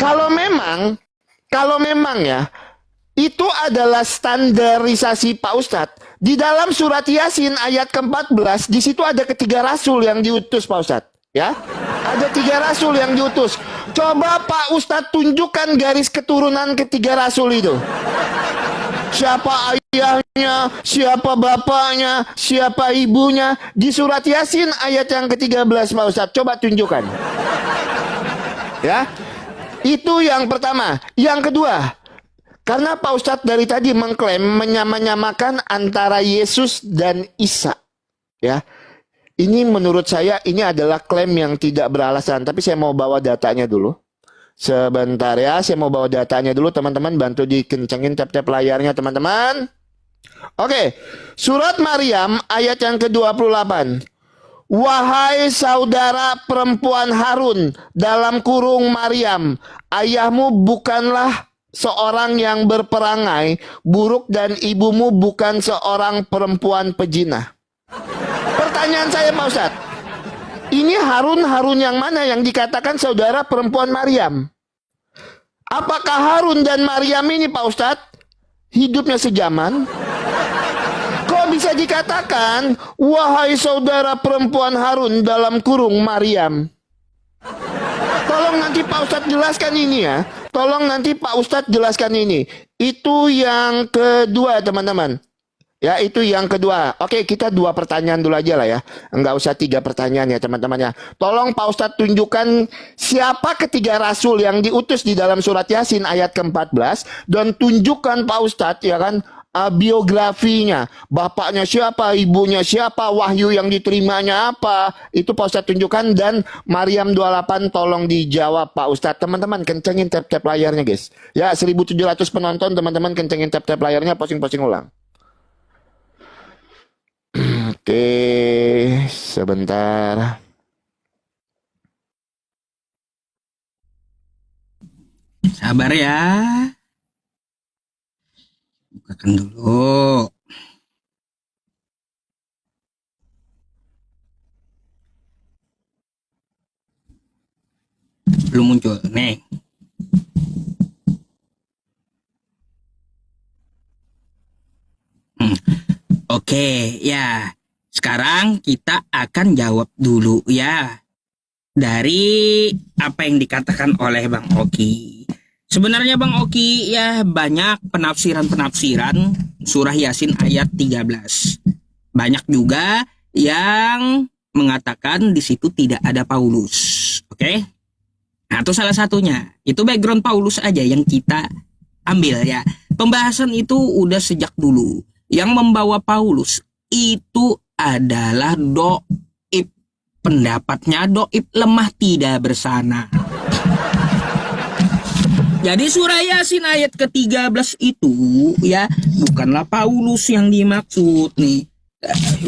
Kalau memang ya, itu adalah standarisasi Pak Ustadz. Di dalam surat Yasin ayat ke-14, di situ ada ketiga rasul yang diutus Pak Ustadz. Ya, ada 3 rasul yang diutus. Coba Pak Ustadz tunjukkan garis keturunan ketiga rasul itu. Siapa ayahnya, siapa bapaknya, siapa ibunya. Di surat Yasin ayat yang ke-13 Pak Ustadz. Coba tunjukkan. Ya, itu yang pertama. Yang kedua, karena Pak Ustadz dari tadi mengklaim menyamakan antara Yesus dan Isa. Ya, ini menurut saya ini adalah klaim yang tidak beralasan. Tapi saya mau bawa datanya dulu. Sebentar ya, saya mau bawa datanya dulu. Teman-teman bantu dikencengin tap-tap layarnya teman-teman. Oke, surat Maryam ayat yang ke-28. Wahai saudara perempuan Harun, dalam kurung Maryam, ayahmu bukanlah seorang yang berperangai buruk dan ibumu bukan seorang perempuan pejinah. Pertanyaan saya Pak Ustadz, ini Harun yang mana yang dikatakan saudara perempuan Maryam? Apakah Harun dan Maryam ini Pak Ustadz hidupnya sejaman? Kok bisa dikatakan wahai saudara perempuan Harun dalam kurung Maryam? Tolong nanti Pak Ustadz jelaskan ini ya. Tolong nanti Pak Ustadz jelaskan ini. Itu yang kedua teman-teman. Ya, itu yang kedua. Oke, kita 2 pertanyaan dulu aja lah ya. Enggak usah 3 pertanyaan ya teman-teman ya. Tolong Pak Ustadz tunjukkan siapa ketiga rasul yang diutus di dalam surat Yasin ayat ke-14. Dan tunjukkan Pak Ustadz ya kan biografinya. Bapaknya siapa, ibunya siapa, wahyu yang diterimanya apa. Itu Pak Ustadz tunjukkan. Dan Maryam 28 tolong dijawab Pak Ustadz. Teman-teman kencengin tap-tap layarnya guys. Ya, 1.700 penonton teman-teman kencengin tap-tap layarnya, posting-posting ulang. Oke, sebentar. Sabar ya. Bukakan dulu. Belum muncul nih. Oke, ya. Sekarang kita akan jawab dulu ya. Dari apa yang dikatakan oleh Bang Oki. Sebenarnya Bang Oki ya banyak penafsiran-penafsiran surah Yasin ayat 13. Banyak juga yang mengatakan di situ tidak ada Paulus. Oke? Nah, itu salah satunya. Itu background Paulus aja yang kita ambil ya. Pembahasan itu udah sejak dulu. Yang membawa Paulus itu adalah doib. Pendapatnya doib lemah tidak bersana. Jadi surah Yasin ayat ke-13 itu ya bukanlah Paulus yang dimaksud nih.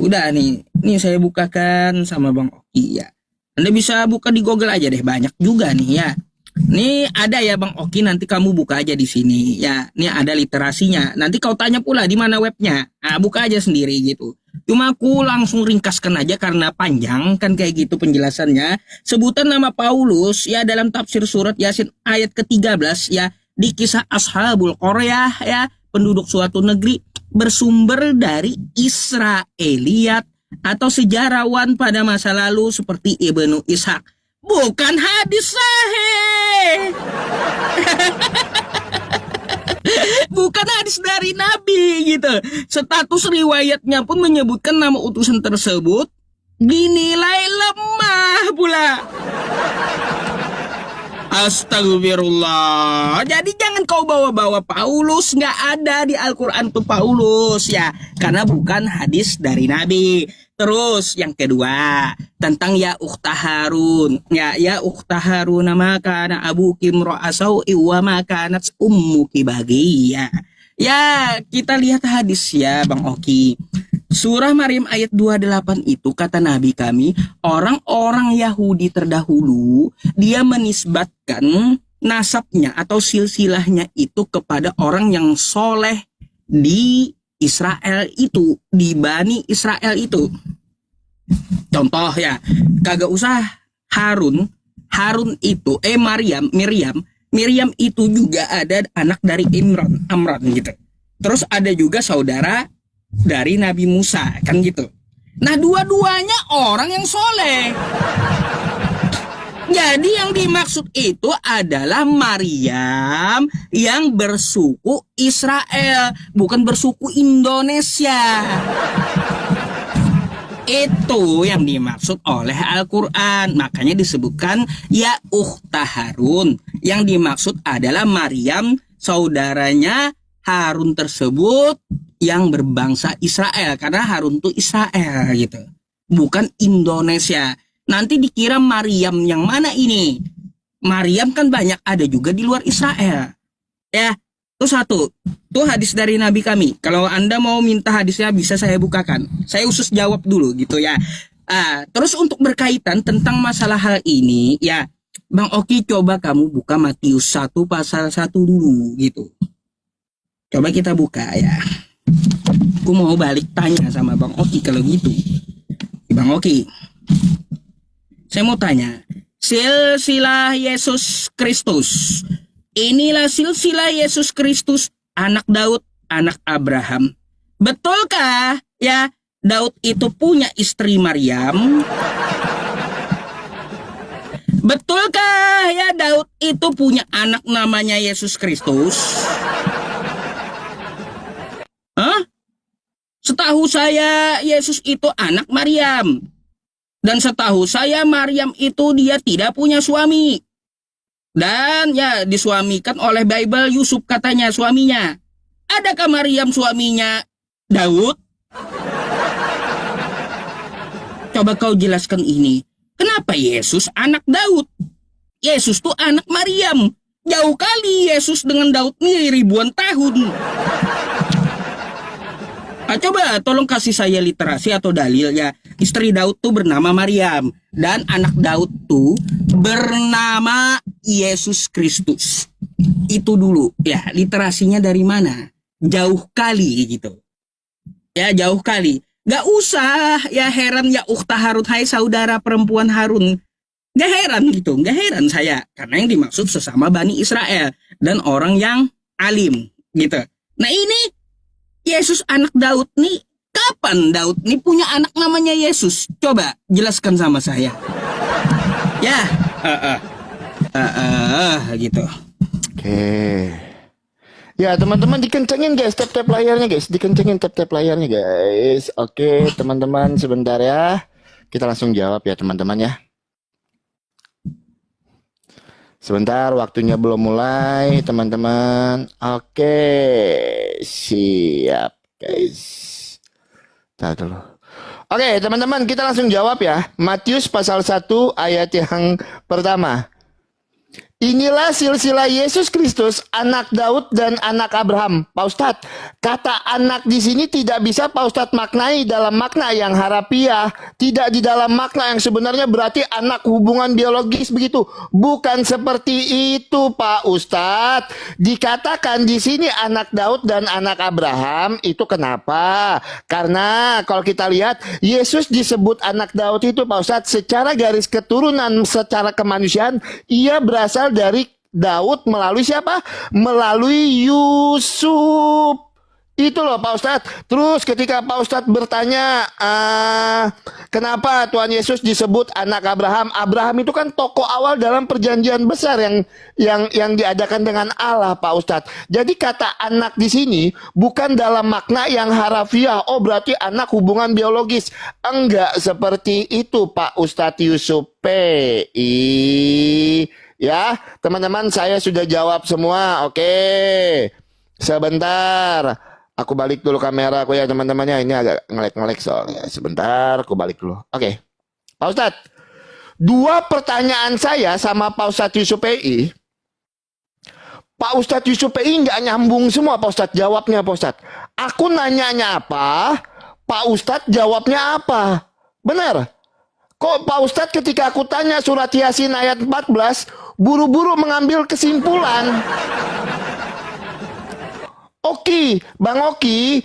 Udah nih saya bukakan sama Bang Oki ya. Anda bisa buka di Google aja deh, banyak juga nih ya. Nih ada ya Bang Oki, nanti kamu buka aja di sini ya. Ini ada literasinya. Nanti kau tanya pula di mana webnya. Nah, buka aja sendiri gitu. Cuma aku langsung ringkaskan aja karena panjang kan kayak gitu penjelasannya. Sebutan nama Paulus ya dalam tafsir surat Yasin ayat ke-13 ya di kisah Ashabul Qaryah ya, penduduk suatu negeri, bersumber dari Israeliat atau sejarawan pada masa lalu seperti Ibnu Ishaq. Bukan hadis sahih. Bukan hadis dari Nabi gitu. Status riwayatnya pun menyebutkan nama utusan tersebut dinilai lemah pula. Astagfirullah. Jadi jangan kau bawa-bawa Paulus, nggak ada di Al-Quran tuh Paulus ya, karena bukan hadis dari Nabi. Terus yang kedua tentang ya ukhta Harun. Ya ukhta Harun maka ana abuki mra'asau wa makanat ummuki bagiya. Ya, kita lihat hadis ya Bang Oki. Surah Maryam ayat 28 itu kata Nabi kami, orang-orang Yahudi terdahulu dia menisbatkan nasabnya atau silsilahnya itu kepada orang yang soleh di Israel itu, di Bani Israel itu. Contoh ya, kagak usah Harun itu Miriam Miriam itu juga ada anak dari Amran gitu. Terus ada juga saudara dari Nabi Musa, kan gitu. Nah, dua-duanya orang yang soleh. Jadi yang dimaksud itu adalah Maryam yang bersuku Israel, bukan bersuku Indonesia. Itu yang dimaksud oleh Al-Quran. Makanya disebutkan ya ukhta Harun. Yang dimaksud adalah Maryam, saudaranya Harun tersebut yang berbangsa Israel. Karena Harun itu Israel gitu, bukan Indonesia. Nanti dikira Maryam yang mana ini? Maryam kan banyak ada juga di luar Israel. Ya, itu satu. Itu hadis dari Nabi kami. Kalau Anda mau minta hadisnya bisa saya bukakan. Saya khusus jawab dulu gitu ya. Terus untuk berkaitan tentang masalah hal ini, ya Bang Oki coba kamu buka Matius 1 pasal 1 dulu gitu. Coba kita buka ya. Aku mau balik tanya sama Bang Oki kalau gitu. Bang Oki, saya mau tanya, silsilah Yesus Kristus. Inilah silsilah Yesus Kristus, anak Daud, anak Abraham. Betulkah ya Daud itu punya istri Maryam? Betulkah ya Daud itu punya anak namanya Yesus Kristus? Hah? Setahu saya Yesus itu anak Maryam. Dan setahu saya Maryam itu dia tidak punya suami. Dan ya disuamikan oleh Bible Yusuf katanya suaminya. Adakah Maryam suaminya Daud? Coba kau jelaskan ini. Kenapa Yesus anak Daud? Yesus tuh anak Maryam. Jauh kali Yesus dengan Daud nih ribuan tahun. Coba tolong kasih saya literasi atau dalil ya. Istri Daud tuh bernama Maryam. Dan anak Daud tuh bernama Yesus Kristus. Itu dulu ya, literasinya dari mana? Jauh kali gitu. Ya jauh kali. Gak usah ya heran ya ukhta Harun, hai saudara perempuan Harun. Gak heran gitu, gak heran saya. Karena yang dimaksud sesama Bani Israel. Dan orang yang alim gitu. Nah ini Yesus anak Daud nih, kapan Daud nih punya anak namanya Yesus? Coba jelaskan sama saya. Ya, gitu. Oke. Ya teman-teman dikencengin guys tap-tap layarnya guys. Dikencengin tap-tap layarnya guys. Oke teman-teman sebentar ya. Kita langsung jawab ya teman-teman ya. Sebentar, waktunya belum mulai, teman-teman. Oke, siap, guys. Tahan dulu. Oke, teman-teman, kita langsung jawab ya. Matius pasal 1 ayat yang pertama. Inilah silsilah Yesus Kristus, anak Daud dan anak Abraham. Pak Ustadz, kata anak di sini tidak bisa Pak Ustadz maknai dalam makna yang harafiah. Tidak di dalam makna yang sebenarnya berarti anak hubungan biologis begitu. Bukan seperti itu Pak Ustadz. Dikatakan di sini anak Daud dan anak Abraham itu kenapa? Karena kalau kita lihat Yesus disebut anak Daud itu Pak Ustadz secara garis keturunan, secara kemanusiaan, ia berasal dari Daud melalui siapa? Melalui Yusuf. Itu loh Pak Ustadz. Terus ketika Pak Ustadz bertanya kenapa Tuhan Yesus disebut anak Abraham? Abraham itu kan tokoh awal dalam perjanjian besar yang diadakan dengan Allah Pak Ustadz. Jadi kata anak di sini bukan dalam makna yang harafiah. Oh berarti anak hubungan biologis. Enggak seperti itu Pak Ustadz Yusuf P.I. Ya, teman-teman saya sudah jawab semua. Oke. Sebentar. Aku balik dulu kamera aku ya teman-temannya. Ini agak ngelek-ngelek soalnya. Sebentar, aku balik dulu. Oke. Pak Ustadz. Dua pertanyaan saya sama Pak Ustadz Yusuf PI. Pak Ustadz Yusuf PI nggak nyambung semua Pak Ustadz jawabnya Pak Ustadz. Aku nanyanya apa, Pak Ustadz jawabnya apa. Benar? Kok Pak Ustadz ketika aku tanya surat Yasin ayat 14, buru-buru mengambil kesimpulan. Oke, Bang Oki,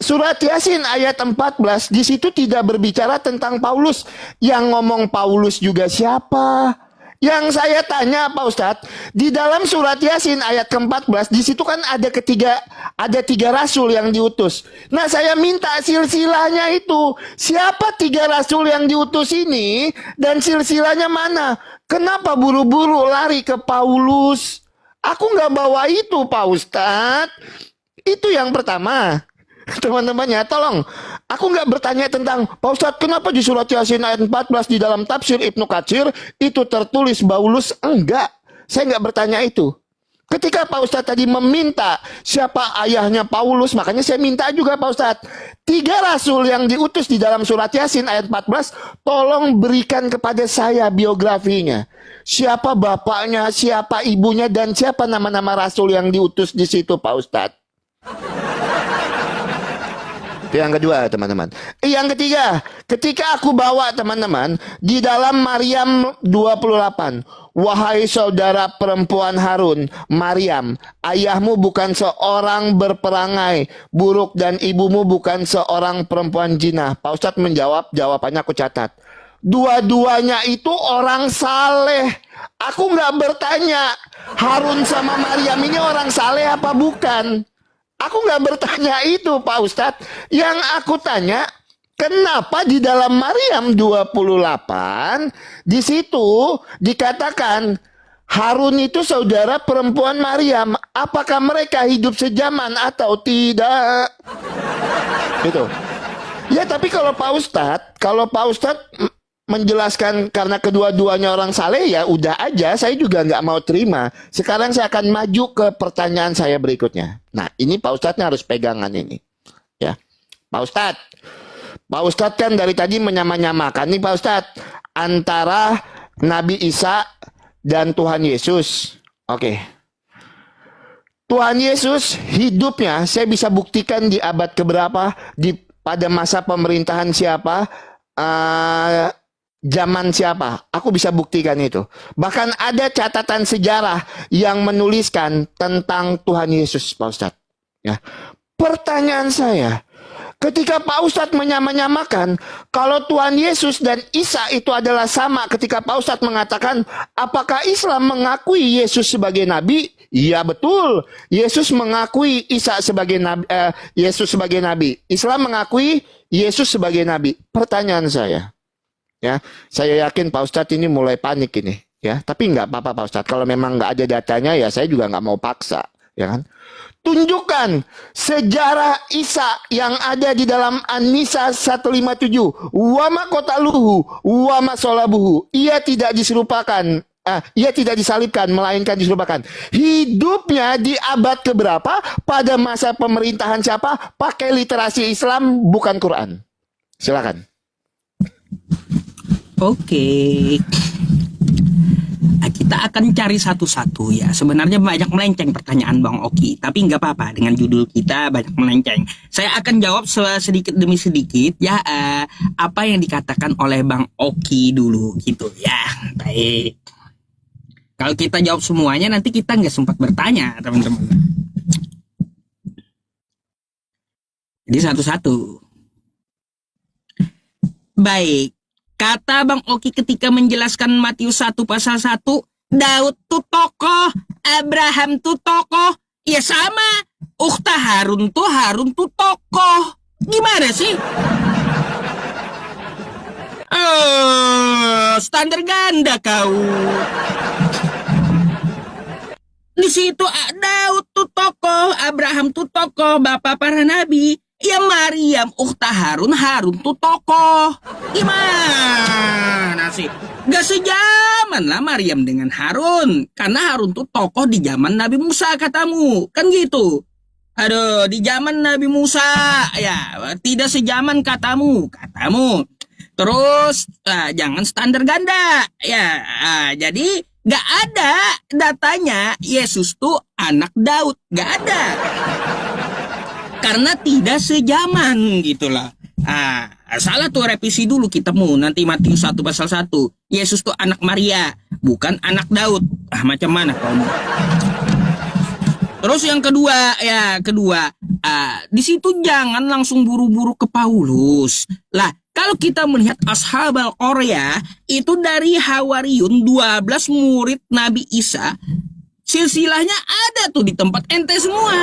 surat Yasin ayat 14 di situ tidak berbicara tentang Paulus. Yang ngomong Paulus juga siapa? Yang saya tanya Pak Ustadz, di dalam surat Yasin ayat ke-14, di situ kan ada tiga rasul yang diutus. Nah, saya minta silsilahnya itu. Siapa tiga rasul yang diutus ini dan silsilahnya mana? Kenapa buru-buru lari ke Paulus? Aku nggak bawa itu Pak Ustadz. Itu yang pertama. Teman-teman ya, tolong. Aku nggak bertanya tentang Pak Ustadz, kenapa di surat Yasin ayat 14 di dalam tafsir Ibnu Katsir itu tertulis Paulus? Enggak. Saya nggak bertanya itu. Ketika Pak Ustadz tadi meminta siapa ayahnya Paulus, makanya saya minta juga Pak Ustadz. 3 rasul yang diutus di dalam surat Yasin ayat 14, tolong berikan kepada saya biografinya. Siapa bapaknya, siapa ibunya, dan siapa nama-nama rasul yang diutus di situ Pak Ustadz. Itu yang kedua teman-teman. Yang ketiga, ketika aku bawa teman-teman di dalam Maryam 28, wahai saudara perempuan Harun, Maryam, ayahmu bukan seorang berperangai buruk dan ibumu bukan seorang perempuan zina. Pak Ustadz menjawab, jawabannya aku catat. Dua-duanya itu orang saleh. Aku nggak bertanya Harun sama Maryam ini orang saleh apa bukan. Aku nggak bertanya itu Pak Ustadz. Yang aku tanya, kenapa di dalam Maryam 28 di situ dikatakan Harun itu saudara perempuan Maryam. Apakah mereka hidup sejaman atau tidak? Gitu. Ya tapi kalau Pak Ustadz menjelaskan karena kedua-duanya orang saleh, ya udah aja, saya juga nggak mau terima. Sekarang saya akan maju ke pertanyaan saya berikutnya. Nah ini Pak Ustadznya harus pegangan ini, ya Pak Ustadz kan dari tadi menyamakan nih Pak Ustadz antara Nabi Isa dan Tuhan Yesus. Oke. Tuhan Yesus hidupnya saya bisa buktikan di abad keberapa, pada masa pemerintahan siapa, zaman siapa, aku bisa buktikan itu. Bahkan ada catatan sejarah yang menuliskan tentang Tuhan Yesus Pak Ustadz, ya. Pertanyaan saya, ketika Pak Ustadz menyamakan kalau Tuhan Yesus dan Isa itu adalah sama, ketika Pak Ustadz mengatakan apakah Islam mengakui Yesus sebagai nabi? Iya betul, Yesus mengakui Isa sebagai nabi, Yesus sebagai nabi. Islam mengakui Yesus sebagai nabi. Pertanyaan saya, ya, saya yakin Pak Ustadz ini mulai panik ini, ya. Tapi nggak apa-apa Pak Ustadz. Kalau memang nggak ada datanya, ya saya juga nggak mau paksa, ya kan. Tunjukkan sejarah Isa yang ada di dalam An-Nisa 157. Wama kotaluhu, wama solabuhu. Ia tidak diserupakan. Ia tidak disalibkan, melainkan diserupakan. Hidupnya di abad keberapa? Pada masa pemerintahan siapa? Pakai literasi Islam, bukan Quran. Silakan. Oke. Kita akan cari satu-satu ya. Sebenarnya banyak melenceng pertanyaan Bang Oki, tapi nggak apa-apa, dengan judul kita banyak melenceng. Saya akan jawab sedikit demi sedikit ya, apa yang dikatakan oleh Bang Oki dulu gitu ya. Baik. Kalau kita jawab semuanya nanti kita nggak sempat bertanya teman-teman. Jadi satu-satu. Baik. Kata Bang Oki ketika menjelaskan Matius 1 pasal 1, Daud tuh tokoh, Abraham tuh tokoh, ya sama. Harun tuh tokoh. Gimana sih? Standar ganda kau. Di situ Daud tuh tokoh, Abraham tuh tokoh, bapak para nabi. Ya Maryam, Harun tuh tokoh. Gimana sih? Gak sejaman lah Maryam dengan Harun. Karena Harun tuh tokoh di zaman Nabi Musa katamu. Kan gitu. Aduh, di zaman Nabi Musa. Ya, tidak sejaman katamu. Terus, jangan standar ganda. Ya, jadi gak ada datanya Yesus tuh anak Daud. Gak ada. Karena tidak sejaman gitulah. Salah tuh, revisi dulu kitabmu. Nanti Matius 1 pasal 1. Yesus tuh anak Maria, bukan anak Daud. Macam mana kamu? Terus yang kedua, di situ jangan langsung buru-buru ke Paulus. Lah, Kalau kita melihat Ashabal Qaryah itu dari Hawariyun 12 murid Nabi Isa, silsilahnya ada tuh di tempat ente semua.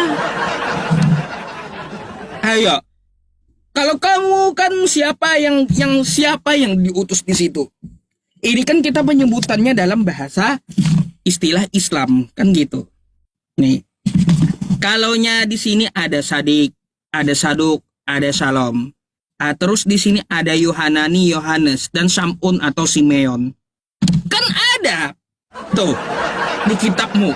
Ayo, kalau kamu kan siapa yang diutus di situ? Ini kan kita penyebutannya dalam bahasa istilah Islam kan gitu. Nih, kalaunya di sini ada Sadik, ada Saduk, ada Salom. Terus di sini ada Yohanani, Yohanes, dan Samun atau Simeon. Kan ada tuh di kitabmu.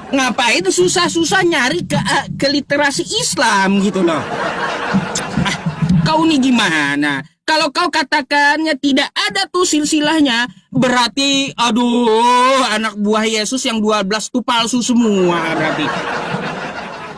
Ngapain itu susah-susah nyari ke literasi Islam gitu loh. Kau nih gimana? Kalau kau katakannya tidak ada tuh silsilahnya, berarti aduh, anak buah Yesus yang 12 tuh palsu semua berarti.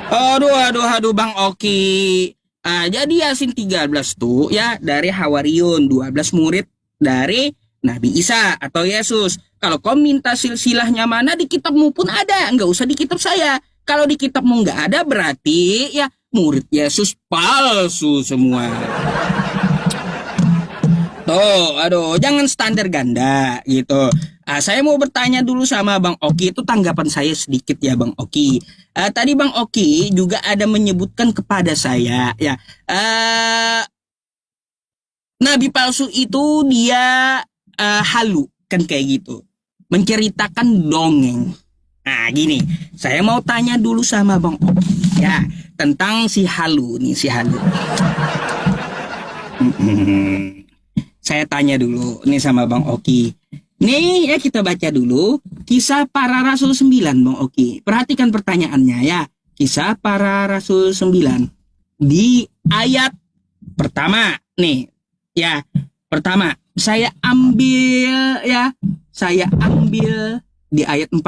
Aduh Bang Oki. Jadi Yasin 13 tuh ya dari Hawariyun, 12 murid dari Nabi Isa atau Yesus. Kalau kau minta silsilahnya mana, di kitabmu pun ada, nggak usah di kitab saya. Kalau di kitabmu nggak ada, berarti ya murid Yesus palsu semua. Tuh, aduh, jangan standar ganda gitu. Saya mau bertanya dulu sama Bang Oki, itu tanggapan saya sedikit ya Bang Oki. Tadi Bang Oki juga ada menyebutkan kepada saya ya, Nabi palsu itu dia halu kan kayak gitu, menceritakan dongeng. Nah gini, saya mau tanya dulu sama Bang Oki ya tentang si halu nih, si halu. Saya tanya dulu nih sama Bang Oki. Nih ya kita baca dulu Kisah Para Rasul 9 Bang Oki. Perhatikan pertanyaannya ya. Kisah Para Rasul 9 di ayat pertama nih ya. Pertama saya ambil di ayat 4.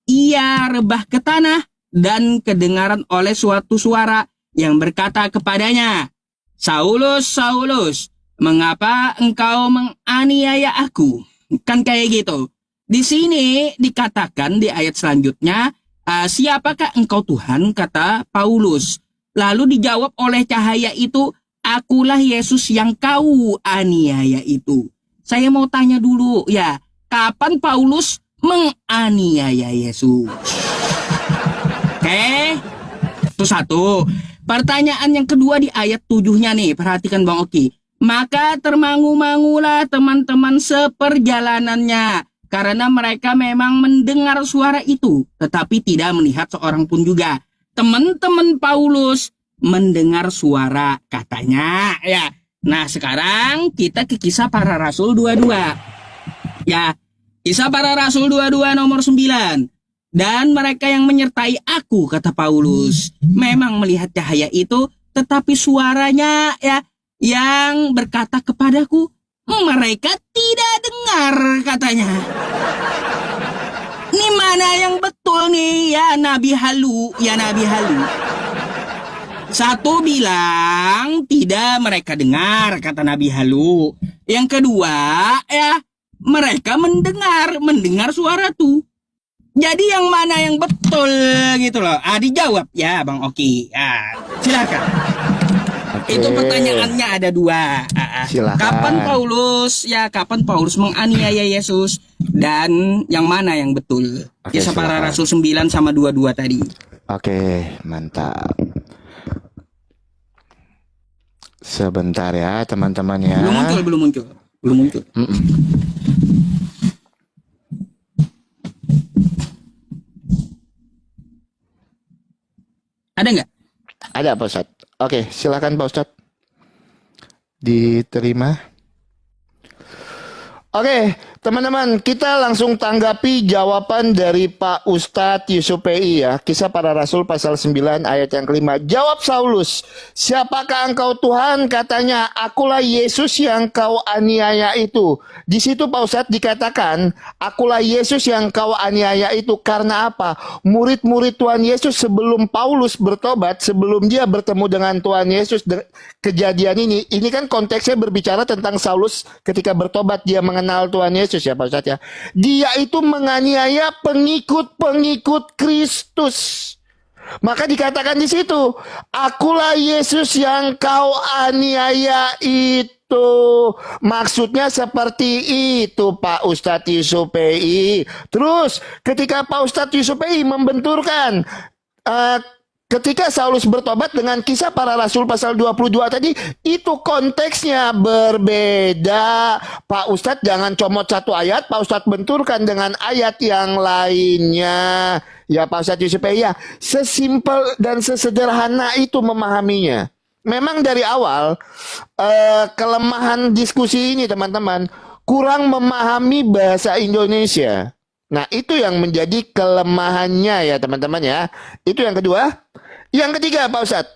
Ia rebah ke tanah dan kedengaran oleh suatu suara yang berkata kepadanya, Saulus, Saulus, mengapa engkau menganiaya aku? Kan kayak gitu. Di sini dikatakan di ayat selanjutnya, siapakah engkau Tuhan? Kata Paulus. Lalu dijawab oleh cahaya itu, akulah Yesus yang kau aniaya itu. Saya mau tanya dulu ya, kapan Paulus menganiaya Yesus? Oke, itu satu. Pertanyaan yang kedua di ayat 7-nya nih, perhatikan Bang Oki. Maka termangu-mangulah teman-teman seperjalanannya, karena mereka memang mendengar suara itu, tetapi tidak melihat seorang pun juga. Teman-teman Paulus mendengar suara katanya ya. Nah sekarang kita ke Kisah Para Rasul 22 ya. Kisah Para Rasul 22 nomor 9. Dan mereka yang menyertai aku, kata Paulus, memang melihat cahaya itu, tetapi suaranya ya yang berkata kepadaku, mereka tidak dengar katanya. Ini mana yang betul nih ya Nabi halu, ya Nabi halu. Satu bilang tidak mereka dengar kata Nabi halu. Yang kedua ya mereka mendengar suara tuh. Jadi yang mana yang betul gitu loh. Dijawab ya Bang Oki. Silakan. Oke. Itu pertanyaannya ada dua. Silakan. Kapan Paulus menganiaya Yesus dan yang mana yang betul? Oke, Kisah Para silakan. Rasul 9 sama 22 tadi. Oke, mantap. Sebentar ya teman-teman ya. Belum muncul. Ada nggak? Ada Pak Ustadz. Oke, silakan Pak Ustadz. Diterima. Oke, teman-teman, kita langsung tanggapi jawaban dari Pak Ustadz Yusuf PI ya. Kisah Para Rasul pasal 9 ayat yang kelima. Jawab Saulus, siapakah engkau Tuhan? Katanya, akulah Yesus yang kau aniaya itu. Di situ Pak Ustadz dikatakan, akulah Yesus yang kau aniaya itu. Karena apa? Murid-murid Tuhan Yesus sebelum Paulus bertobat, sebelum dia bertemu dengan Tuhan Yesus, kejadian ini kan konteksnya berbicara tentang Saulus ketika bertobat, dia mengenal Tuhan Yesus ya Pak Ustadz ya. Dia itu menganiaya pengikut-pengikut Kristus. Maka dikatakan di situ, akulah Yesus yang kau aniaya itu. Maksudnya seperti itu Pak Ustadz Yusuf PI. Terus ketika Pak Ustadz Yusuf PI membenturkan ketika Saulus bertobat dengan kisah para rasul pasal 22 tadi, itu konteksnya berbeda. Pak Ustadz jangan comot satu ayat, Pak Ustadz benturkan dengan ayat yang lainnya. Ya Pak Ustadz Yusuf ya, sesimpel dan sesederhana itu memahaminya. Memang dari awal kelemahan diskusi ini teman-teman, kurang memahami bahasa Indonesia. Nah itu yang menjadi kelemahannya ya teman-teman ya. Itu yang kedua. Yang ketiga Pak Ustadz,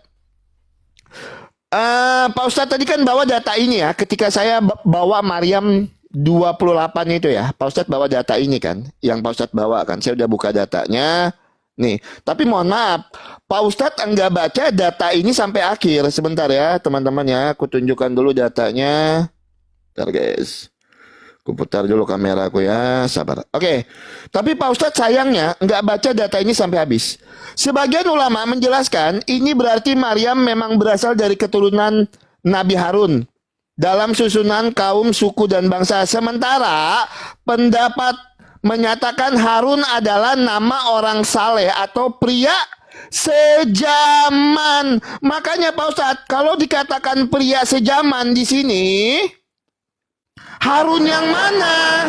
Pak Ustadz tadi kan bawa data ini ya. Ketika saya bawa Maryam 28 itu ya, Pak Ustadz bawa data ini kan, yang Pak Ustadz bawa kan. Saya udah buka datanya. Nih, tapi mohon maaf, Pak Ustadz enggak baca data ini sampai akhir. Sebentar ya teman-teman ya, aku tunjukkan dulu datanya. Bentar guys. Aku putar dulu kameraku ya, sabar. Oke, tapi Pak Ustadz sayangnya nggak baca data ini sampai habis. Sebagian ulama menjelaskan ini berarti Maryam memang berasal dari keturunan Nabi Harun dalam susunan kaum, suku, dan bangsa. Sementara pendapat menyatakan Harun adalah nama orang saleh atau pria sejaman. Makanya Pak Ustadz, kalau dikatakan pria sejaman di sini, Harun yang mana?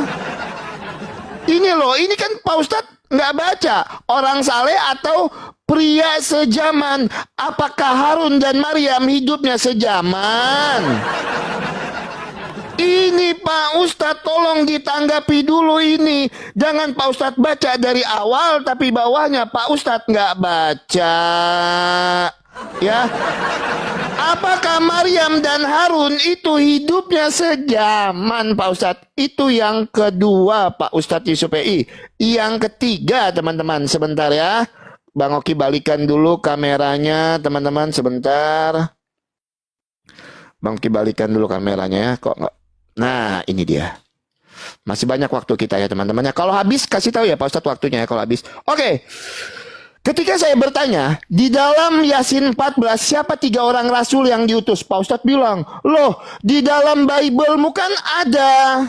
Ini loh, ini kan Pak Ustadz nggak baca. Orang saleh atau pria sejaman. Apakah Harun dan Maryam hidupnya sejaman? Ini Pak Ustadz tolong ditanggapi dulu ini. Jangan Pak Ustadz baca dari awal tapi bawahnya Pak Ustadz nggak baca. Ya. Apakah Maryam dan Harun itu hidupnya sejaman Pak Ustadz? Itu yang kedua Pak Ustadz Yusuf PI. Yang ketiga teman-teman, sebentar ya. Bang Oki balikan dulu kameranya teman-teman sebentar. Bang Oki balikan dulu kameranya ya. Kok nggak? Nah ini dia. Masih banyak waktu kita ya teman-teman. Kalau habis kasih tahu ya Pak Ustadz waktunya ya kalau habis. Oke. Ketika saya bertanya, di dalam Yasin 14, siapa 3 orang rasul yang diutus? Pak Ustadz bilang, loh, di dalam Bible-mu kan ada.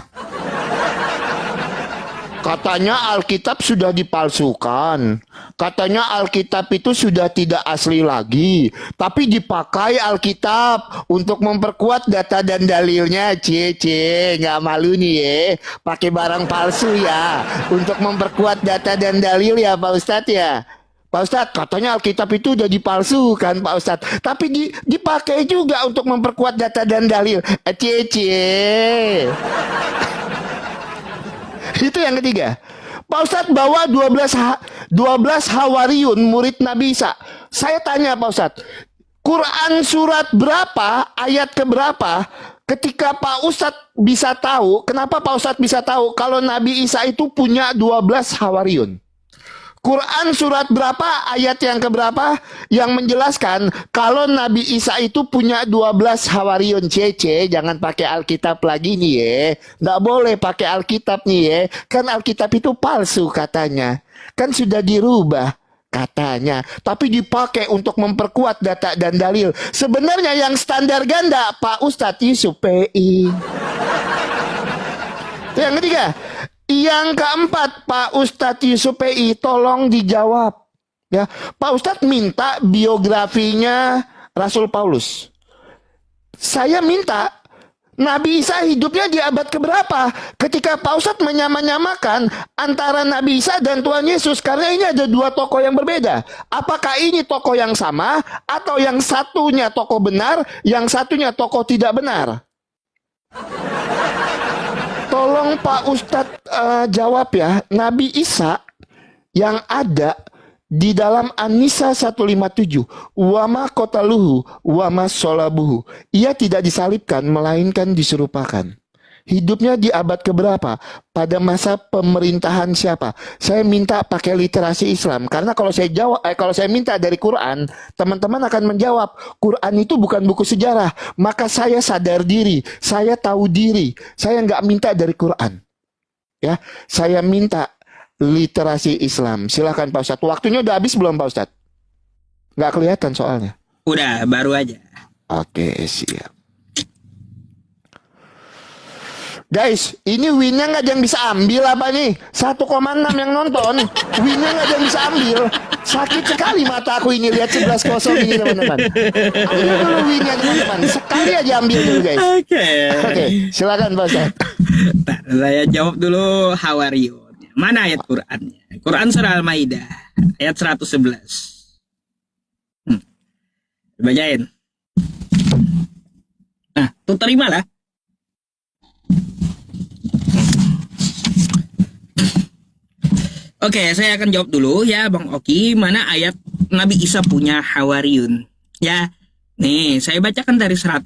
Katanya Alkitab sudah dipalsukan. Katanya Alkitab itu sudah tidak asli lagi. Tapi dipakai Alkitab untuk memperkuat data dan dalilnya. Cie, nggak malu nih ya. Pakai barang palsu ya. Untuk memperkuat data dan dalil ya Pak Ustadz ya. Pak Ustadz, katanya Alkitab itu udah dipalsukan Pak Ustadz. Tapi dipakai juga untuk memperkuat data dan dalil. Cie. Itu yang ketiga. Pak Ustadz bawa 12 Hawariyun murid Nabi Isa. Saya tanya Pak Ustadz, Quran surat berapa, ayat keberapa, ketika Pak Ustadz bisa tahu, kenapa Pak Ustadz bisa tahu kalau Nabi Isa itu punya 12 Hawariyun? Quran surat berapa, ayat yang keberapa yang menjelaskan kalau Nabi Isa itu punya 12 Hawariyun. Cece, jangan pakai Alkitab lagi nih ya. Nggak boleh pakai Alkitab nih ya. Kan Alkitab itu palsu katanya. Kan sudah dirubah katanya. Tapi dipakai untuk memperkuat data dan dalil. Sebenarnya yang standar ganda Pak Ustadz Yusuf PI. Yang ketiga. Yang keempat, Pak Ustadz Yusuf PI, tolong dijawab. Ya, Pak Ustadz minta biografinya Rasul Paulus. Saya minta Nabi Isa hidupnya di abad keberapa? Ketika Pak Ustadz menyamakan antara Nabi Isa dan Tuhan Yesus, karena ini ada 2 tokoh yang berbeda. Apakah ini tokoh yang sama atau yang satunya tokoh benar, yang satunya tokoh tidak benar? Tolong Pak Ustadz jawab ya. Nabi Isa yang ada di dalam An-Nisa 157, wama kotaluhu wama solabuhu. Ia tidak disalibkan melainkan diserupakan. Hidupnya di abad keberapa? Pada masa pemerintahan siapa? Saya minta pakai literasi Islam. Karena kalau saya minta dari Quran, teman-teman akan menjawab, Quran itu bukan buku sejarah. Maka saya sadar diri, saya tahu diri. Saya nggak minta dari Quran. Ya, saya minta literasi Islam. Silakan Pak Ustadz. Waktunya udah habis belum Pak Ustadz? Nggak kelihatan soalnya. Udah, baru aja. Oke, siap. Guys, ini winnya nggak ada yang bisa ambil apa nih? 1,6 yang nonton. Winnya nggak ada yang bisa ambil. Sakit sekali mata aku ini lihat 11-0 ini teman-teman. Ambil dulu winnya teman-teman. Sekali aja ambil dulu guys. Oke. Oke, silakan Pak Ustaz. Ntar saya jawab dulu Hawariyun. Mana ayat Qur'annya? Quran surah Al-Maidah ayat 111. Bacain. Nah, tuh terimalah. Oke, saya akan jawab dulu ya Bang Oki, mana ayat Nabi Isa punya Hawariyun. Ya, nih saya bacakan dari 110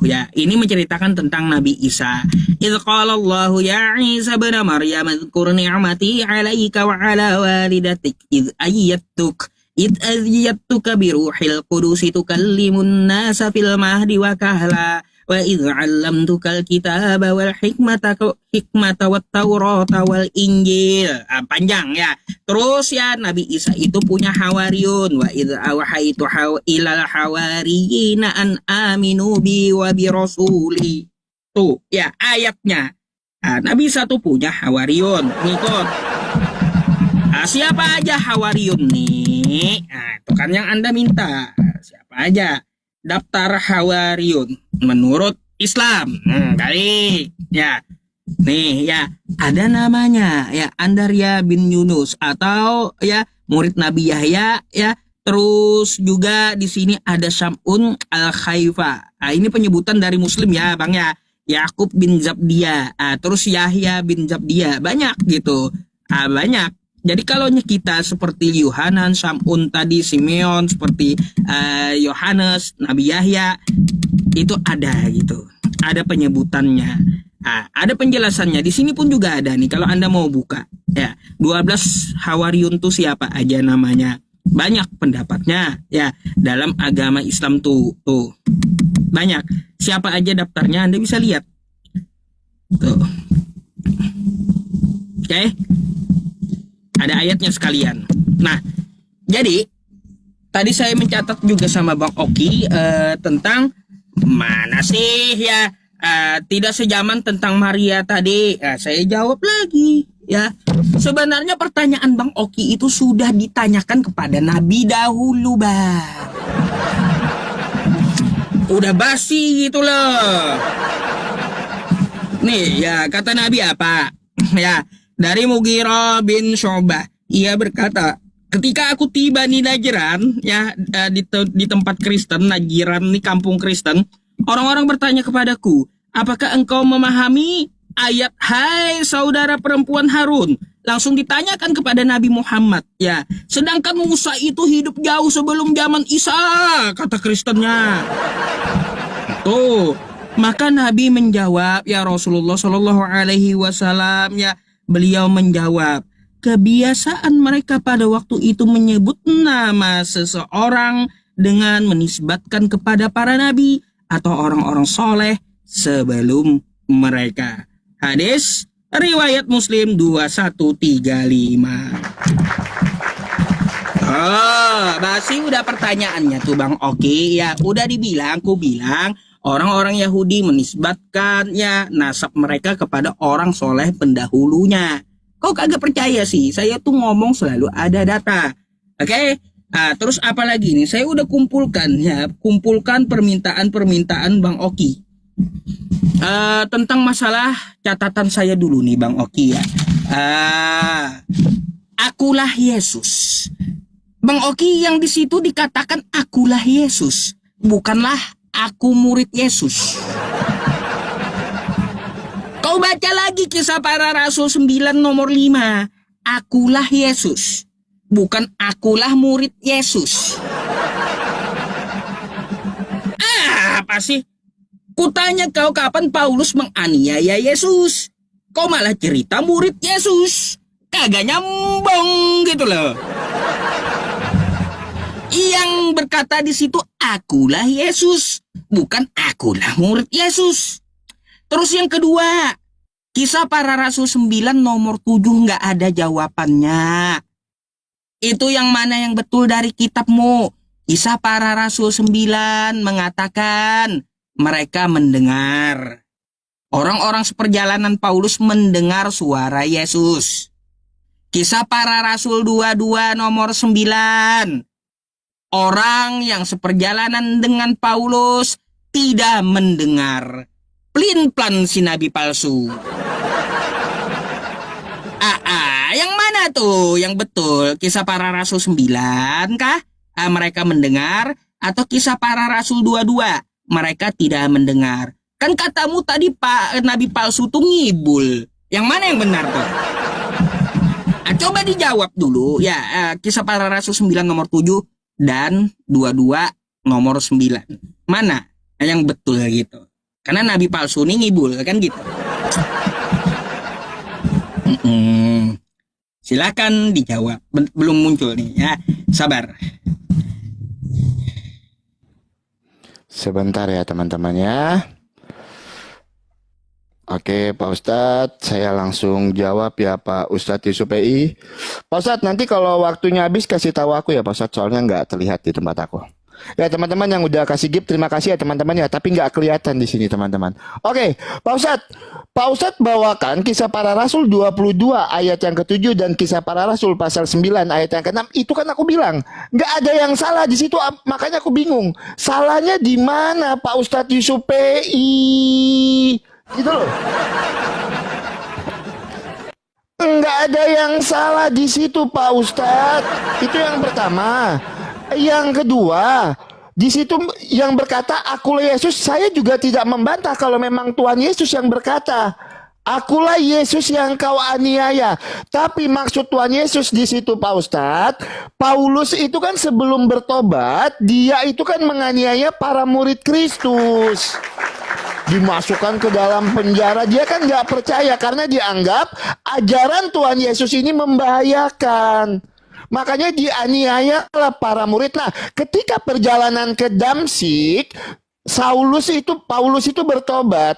ya. Ini menceritakan tentang Nabi Isa. Idz qala Allahu ya Isa ibn Maryam dzkur ni'mati 'alaika wa 'ala walidatik idz ayyadtuka bi ruhil qudus tukallimun nasa fil mahdi wa kahla wa idz 'allamtukal kitaba wal hikmata wat taurata wal injil. Panjang ya. Terus ya Nabi Isa itu punya Hawariyun. Wa idz awhaitu ilal hawariyina an aminu bi wa bi rasuli. Tuh ya ayatnya. Nabi Isa tuh punya Hawariyun. Ngikut. Siapa aja Hawariyun nih? Itu kan yang Anda minta. Siapa aja? Daftar Hawariyun menurut Islam. Balik ya. Nih ya, ada namanya ya Andarya bin Yunus atau ya murid Nabi Yahya ya. Terus juga di sini ada Syam'un al-Khaifa. Ini penyebutan dari Muslim ya, Bang ya. Yakub bin Zabdiya. Terus Yahya bin Zabdiya. Banyak gitu. Banyak. Jadi kalau kita seperti Yohanan, Syam'un tadi, Simeon, seperti Yohanes, Nabi Yahya, itu ada gitu. Ada penyebutannya. Ada penjelasannya. Di sini pun juga ada nih kalau Anda mau buka. Ya, 12 Hawariyun tuh siapa aja namanya. Banyak pendapatnya ya dalam agama Islam tuh. Banyak. Siapa aja daftarnya Anda bisa lihat. Tuh. Oke. Ada ayatnya sekalian. Nah, jadi tadi saya mencatat juga sama Bang Oki tentang mana sih ya tidak sejaman tentang Maria tadi. Saya jawab lagi ya. Sebenarnya pertanyaan Bang Oki itu sudah ditanyakan kepada Nabi dahulu, Bang. Udah basi gitu loh. Nih ya, kata Nabi apa? Ya, dari Mughirah bin Syu'bah. Ia berkata, ketika aku tiba di Najran, ya di tempat Kristen, Najran ini kampung Kristen, orang-orang bertanya kepadaku, apakah engkau memahami ayat hai saudara perempuan Harun? Langsung ditanyakan kepada Nabi Muhammad, ya. Sedangkan Musa itu hidup jauh sebelum zaman Isa, kata Kristennya. Tuh, maka Nabi menjawab, ya Rasulullah Shallallahu Alaihi Wasallam, ya. Beliau menjawab, kebiasaan mereka pada waktu itu menyebut nama seseorang dengan menisbatkan kepada para nabi atau orang-orang soleh sebelum mereka. Hadis riwayat Muslim 2135. Basi udah pertanyaannya tuh Bang Oki ya, udah dibilang, ku bilang orang-orang Yahudi menisbatkan ya nasab mereka kepada orang soleh pendahulunya. Kok kagak percaya sih? Saya tuh ngomong selalu ada data. Oke? Terus apa lagi nih? Saya udah kumpulkan permintaan Bang Oki. Tentang masalah catatan saya dulu nih Bang Oki ya. Akulah Yesus. Bang Oki yang di situ dikatakan akulah Yesus, bukanlah aku murid Yesus. Kau baca lagi Kisah Para Rasul 9 nomor 5. Akulah Yesus, bukan akulah murid Yesus. Apa sih? Kutanya kau kapan Paulus menganiaya Yesus? Kau malah cerita murid Yesus. Kagak nyambung gitu loh. Yang berkata di situ akulah Yesus, bukan akulah murid Yesus. Terus yang kedua, Kisah Para Rasul 9 nomor 7 nggak ada jawabannya. Itu yang mana yang betul dari kitabmu? Kisah Para Rasul 9 mengatakan mereka mendengar. Orang-orang seperjalanan Paulus mendengar suara Yesus. Kisah Para Rasul 22 nomor 9. Orang yang seperjalanan dengan Paulus tidak mendengar. Plin-plan si nabi palsu. Yang mana tuh yang betul? Kisah Para Rasul 9 kah? Mereka mendengar, atau Kisah Para Rasul 22? Mereka tidak mendengar. Kan katamu tadi Pak nabi palsu tuh ngibul. Yang mana yang benar tuh? Coba dijawab dulu ya. Kisah Para Rasul 9 nomor 7 dan 22 nomor 9. Mana yang betul gitu? Karena nabi palsu ini ngibul kan gitu. Silakan dijawab. Belum muncul nih ya. Sabar. Sebentar ya teman-teman ya. Oke Pak Ustadz, saya langsung jawab ya Pak Ustadz Yusuf PI. Pak Ustadz, nanti kalau waktunya habis kasih tahu aku ya Pak Ustadz, soalnya nggak terlihat di tempat aku. Ya teman-teman yang udah kasih gift, terima kasih ya teman-teman ya, tapi nggak kelihatan di sini teman-teman. Oke, Pak Ustadz bawakan Kisah Para Rasul 22 ayat yang ke-7 dan Kisah Para Rasul pasal 9 ayat yang ke-6. Itu kan aku bilang, nggak ada yang salah di situ, makanya aku bingung. Salahnya di mana Pak Ustadz Yusuf PI? Gitu loh. Enggak ada yang salah di situ Pak Ustadz. Itu yang pertama. Yang kedua, di situ yang berkata akulah Yesus, saya juga tidak membantah kalau memang Tuhan Yesus yang berkata akulah Yesus yang kau aniaya. Tapi maksud Tuhan Yesus di situ Pak Ustadz, Paulus itu kan sebelum bertobat, dia itu kan menganiaya para murid Kristus. Dimasukkan ke dalam penjara, dia kan nggak percaya karena dianggap ajaran Tuhan Yesus ini membahayakan. Makanya dianiaya oleh para murid. Nah, ketika perjalanan ke Damsik, Paulus itu bertobat.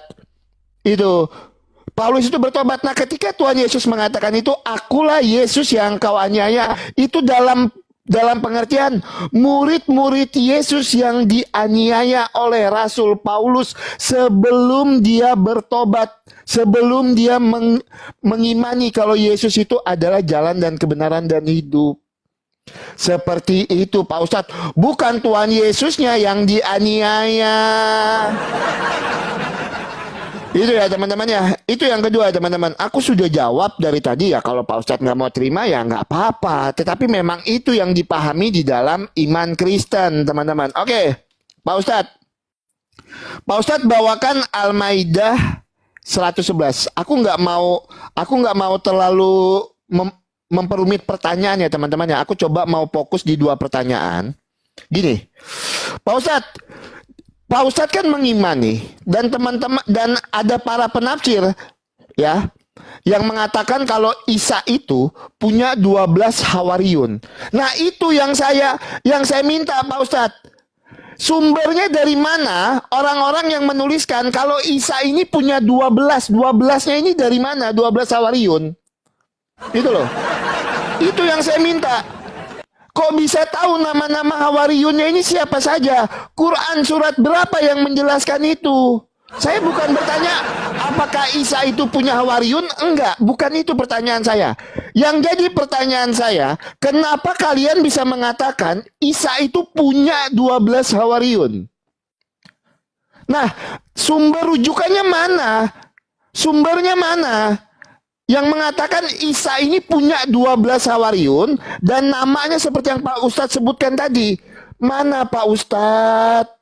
Paulus itu bertobat. Nah, ketika Tuhan Yesus mengatakan itu, akulah Yesus yang kau aniaya, itu dalam pengertian murid-murid Yesus yang dianiaya oleh Rasul Paulus sebelum dia bertobat, sebelum dia mengimani kalau Yesus itu adalah jalan dan kebenaran dan hidup. Seperti itu Pak Ustadz, bukan Tuhan Yesusnya yang dianiaya. Itu ya teman-teman ya. Itu yang kedua teman-teman. Aku sudah jawab dari tadi ya. Kalau Pak Ustadz nggak mau terima ya nggak apa-apa. Tetapi memang itu yang dipahami di dalam iman Kristen teman-teman. Oke Pak Ustadz. Pak Ustadz bawakan Al-Maidah 111. Aku nggak mau terlalu memperumit pertanyaan ya teman-teman ya. Aku coba mau fokus di 2 pertanyaan. Gini. Pak Ustadz kan mengimani dan teman-teman dan ada para penafsir ya yang mengatakan kalau Isa itu punya 12 hawariun. Nah, itu yang saya minta Pak Ustadz. Sumbernya dari mana orang-orang yang menuliskan kalau Isa ini punya 12? 12-nya ini dari mana? 12 hawariun. Itu loh. Itu yang saya minta. Kok bisa tahu nama-nama hawariyunnya ini siapa saja? Quran surat berapa yang menjelaskan itu? Saya bukan bertanya apakah Isa itu punya hawariyun? Enggak, bukan itu pertanyaan saya. Yang jadi pertanyaan saya, kenapa kalian bisa mengatakan Isa itu punya 12 hawariyun? Nah, sumber rujukannya mana? Sumbernya mana? Yang mengatakan Isa ini punya 12 hawariun dan namanya seperti yang Pak Ustadz sebutkan tadi. Mana Pak Ustadz?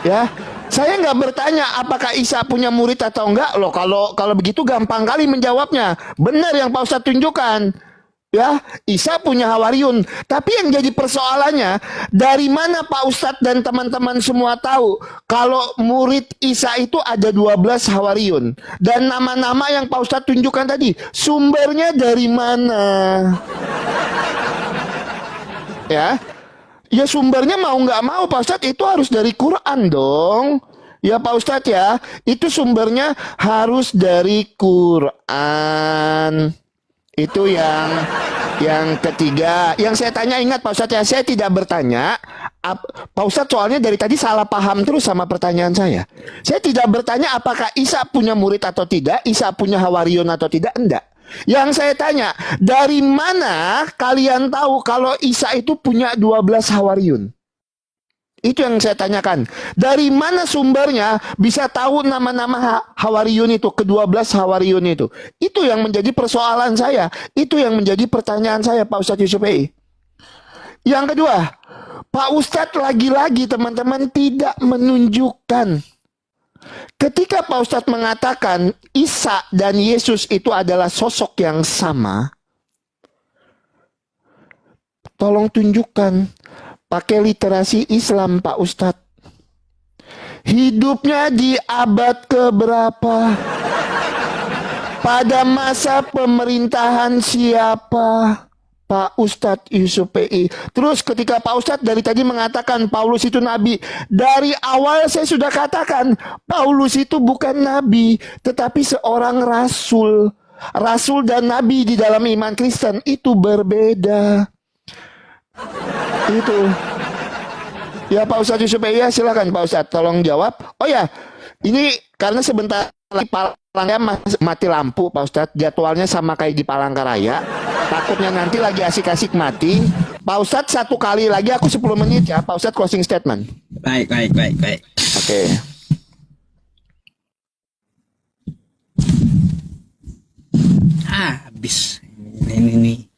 Ya, saya nggak bertanya apakah Isa punya murid atau enggak. Loh, kalau begitu gampang kali menjawabnya. Benar yang Pak Ustadz tunjukkan. Ya, Isa punya hawariun. Tapi yang jadi persoalannya, dari mana Pak Ustadz dan teman-teman semua tahu kalau murid Isa itu ada 12 hawariun? Dan nama-nama yang Pak Ustadz tunjukkan tadi, sumbernya dari mana? Ya sumbernya mau nggak mau Pak Ustadz itu harus dari Quran dong. Ya Pak Ustadz ya, itu sumbernya harus dari Quran. Itu Yang ketiga, yang saya tanya, ingat Pak Ustadz ya, saya tidak bertanya. Pak Ustadz soalnya dari tadi salah paham terus sama pertanyaan saya. Saya tidak bertanya apakah Isa punya murid atau tidak, Isa punya hawariun atau tidak, enggak. Yang saya tanya, dari mana kalian tahu kalau Isa itu punya 12 hawariun? Itu yang saya tanyakan. Dari mana sumbernya bisa tahu nama-nama hawariun itu, ke-12 hawariun itu? Itu yang menjadi persoalan saya. Itu yang menjadi pertanyaan saya, Pak Ustadz Yusuf Ei. Yang kedua, Pak Ustadz lagi-lagi teman-teman tidak menunjukkan. Ketika Pak Ustadz mengatakan Isa dan Yesus itu adalah sosok yang sama, tolong tunjukkan. Pakai literasi Islam, Pak Ustadz. Hidupnya di abad keberapa? Pada masa pemerintahan siapa? Pak Ustadz Yusuf Ei. Terus ketika Pak Ustadz dari tadi mengatakan Paulus itu nabi, dari awal saya sudah katakan Paulus itu bukan nabi, tetapi seorang rasul. Rasul dan nabi di dalam iman Kristen itu berbeda. Itu. Ya Pak Ustadz Yusuf Ei, ya silakan Pak Ustadz tolong jawab. Oh ya, ini karena sebentar lagi Palangkaraya mati lampu Pak Ustadz, jadwalnya sama kayak di Palangkaraya. Takutnya nanti lagi asik-asik mati. Pak Ustadz satu kali lagi, aku 10 menit ya Pak Ustadz, closing statement. Baik. Oke. Habis ini.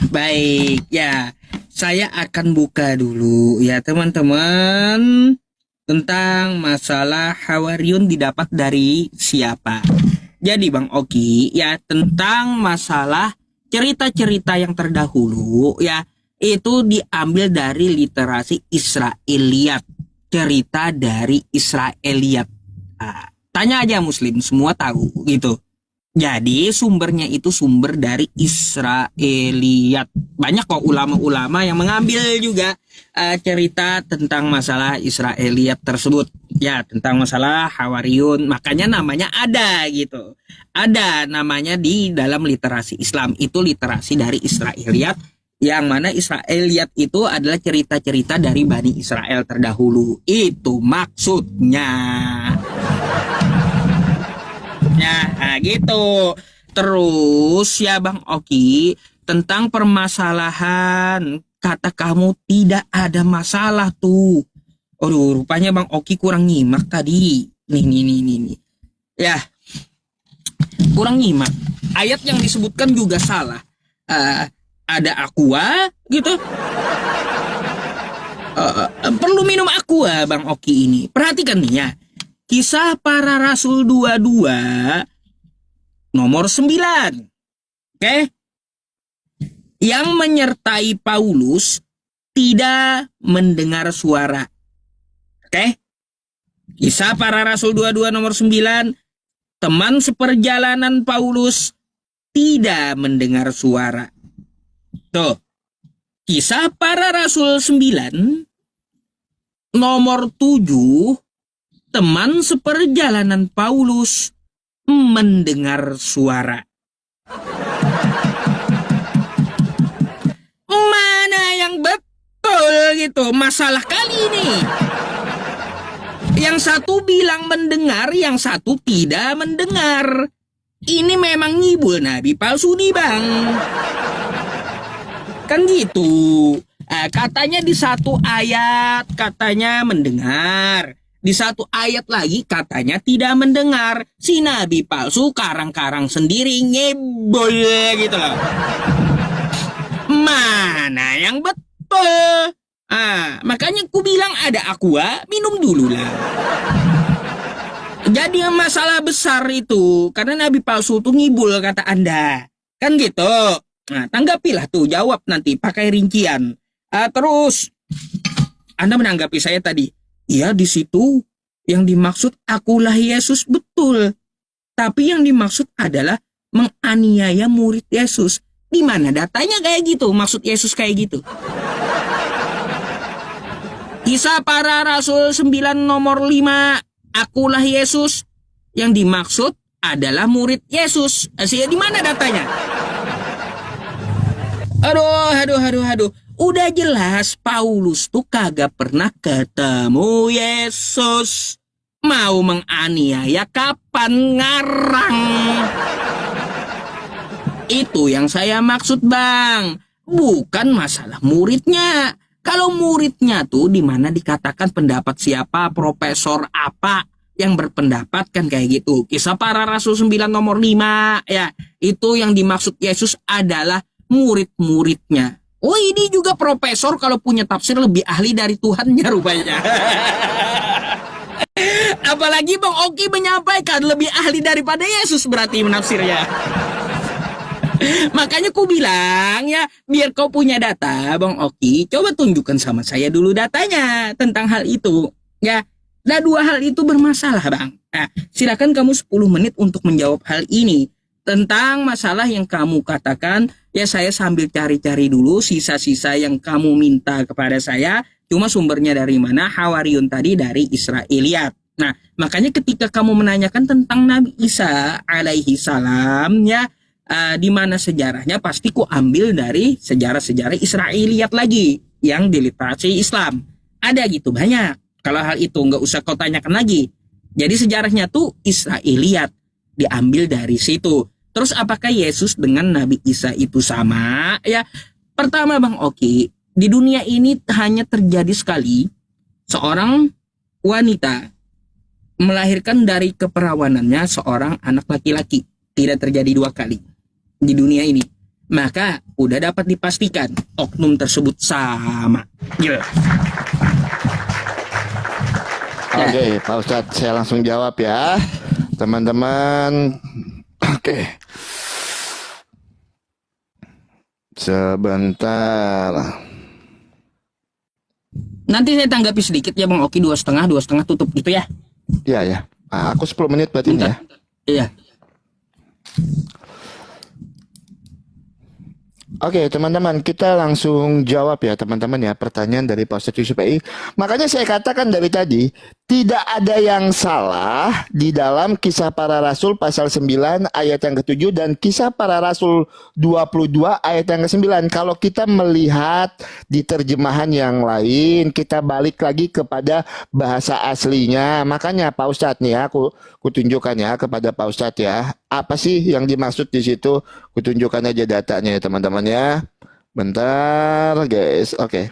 Baik ya, saya akan buka dulu ya teman-teman tentang masalah hawariun didapat dari siapa. Jadi Bang Oki ya, tentang masalah cerita-cerita yang terdahulu ya, itu diambil dari literasi Israeliat, cerita dari Israeliat. Nah, tanya aja Muslim, semua tahu gitu. Jadi sumbernya itu sumber dari Israeliat. Banyak kok ulama-ulama yang mengambil juga cerita tentang masalah Israeliat tersebut. Ya, tentang masalah hawariun. Makanya namanya ada gitu. Ada namanya di dalam literasi Islam. Itu literasi dari Israeliat. Yang mana Israeliat itu adalah cerita-cerita dari Bani Israel terdahulu. Itu maksudnya. Ya, gitu. Terus ya Bang Oki, tentang permasalahan kata kamu tidak ada masalah tuh. Aduh, rupanya Bang Oki kurang nyimak tadi. Nih. Ya, kurang nyimak. Ayat yang disebutkan juga salah. Ada aqua gitu. Perlu minum aqua Bang Oki ini. Perhatikan nih ya. Kisah Para Rasul 22 nomor 9. Oke? Yang menyertai Paulus tidak mendengar suara. Oke? Kisah Para Rasul 22 nomor 9. Teman seperjalanan Paulus tidak mendengar suara. Tuh. Kisah Para Rasul 9 nomor 7. Teman seperjalanan Paulus mendengar suara. Mana yang betul gitu? Masalah kali ini. Yang satu bilang mendengar, yang satu tidak mendengar. Ini memang ngibul nabi palsu nih Bang. Kan gitu. Katanya di satu ayat katanya mendengar. Di satu ayat lagi katanya tidak mendengar. Si nabi palsu karang-karang sendiri ngebol gitu loh. Mana yang betul? Makanya ku bilang ada aqua, minum dulu lah. Jadi masalah besar itu karena nabi palsu tuh ngibul kata Anda. Kan gitu. Nah, tanggapilah tuh, jawab nanti pakai rincian. Terus Anda menanggapi saya tadi. Iya, di situ yang dimaksud akulah Yesus, betul. Tapi yang dimaksud adalah menganiaya murid Yesus. Di mana datanya kayak gitu? Maksud Yesus kayak gitu. Kisah Para Rasul 9 nomor 5. Akulah Yesus. Yang dimaksud adalah murid Yesus. Di mana datanya? Aduh. Udah jelas Paulus tuh kagak pernah ketemu Yesus. Mau menganiaya kapan ngarang. Itu yang saya maksud, Bang. Bukan masalah muridnya. Kalau muridnya tuh dimana dikatakan pendapat siapa, profesor apa yang berpendapat kan kayak gitu. Kisah Para Rasul 9 nomor 5 ya. Itu yang dimaksud Yesus adalah murid-muridnya. Oh, ini juga profesor kalau punya tafsir lebih ahli dari Tuhannya rupanya. Apalagi Bang Oki menyampaikan lebih ahli daripada Yesus berarti menafsirnya. Makanya ku bilang ya, biar kau punya data Bang Oki, coba tunjukkan sama saya dulu datanya tentang hal itu. Ya, nah 2 hal itu bermasalah Bang. Nah, silakan kamu 10 menit untuk menjawab hal ini. Tentang masalah yang kamu katakan, ya saya sambil cari-cari dulu sisa-sisa yang kamu minta kepada saya. Cuma sumbernya dari mana? Hawariun tadi dari Israiliyat. Nah, makanya ketika kamu menanyakan tentang Nabi Isa alaihi salam, ya, di mana sejarahnya pasti ku ambil dari sejarah-sejarah Israiliyat lagi yang diliterasi Islam. Ada gitu banyak. Kalau hal itu nggak usah kau tanyakan lagi. Jadi sejarahnya tuh Israiliyat diambil dari situ. Terus apakah Yesus dengan Nabi Isa itu sama? Ya, pertama Bang Oki, di dunia ini hanya terjadi sekali seorang wanita melahirkan dari keperawanannya seorang anak laki-laki. Tidak terjadi 2 kali di dunia ini. Maka udah dapat dipastikan oknum tersebut sama. Gila. Oke, Pak Ustadz, saya langsung jawab ya. Teman-teman. Oke. Sebentar. Nanti saya tanggapi sedikit ya Bang Oki, 2,5 tutup gitu ya. Iya ya. Aku 10 menit berarti ini ya. Iya. Oke, teman-teman, kita langsung jawab ya, teman-teman ya, pertanyaan dari Pak Ustadz Yusuf EI. Makanya saya katakan dari tadi, tidak ada yang salah di dalam Kisah Para Rasul pasal 9 ayat yang ke-7 dan Kisah Para Rasul 22 ayat yang ke-9. Kalau kita melihat di terjemahan yang lain, kita balik lagi kepada bahasa aslinya. Makanya Pak Ustadz nih ya, aku tunjukkan ya kepada Pak Ustadz ya. Apa sih yang dimaksud di situ? Kutunjukkan aja datanya ya teman-teman ya. Bentar guys. Oke.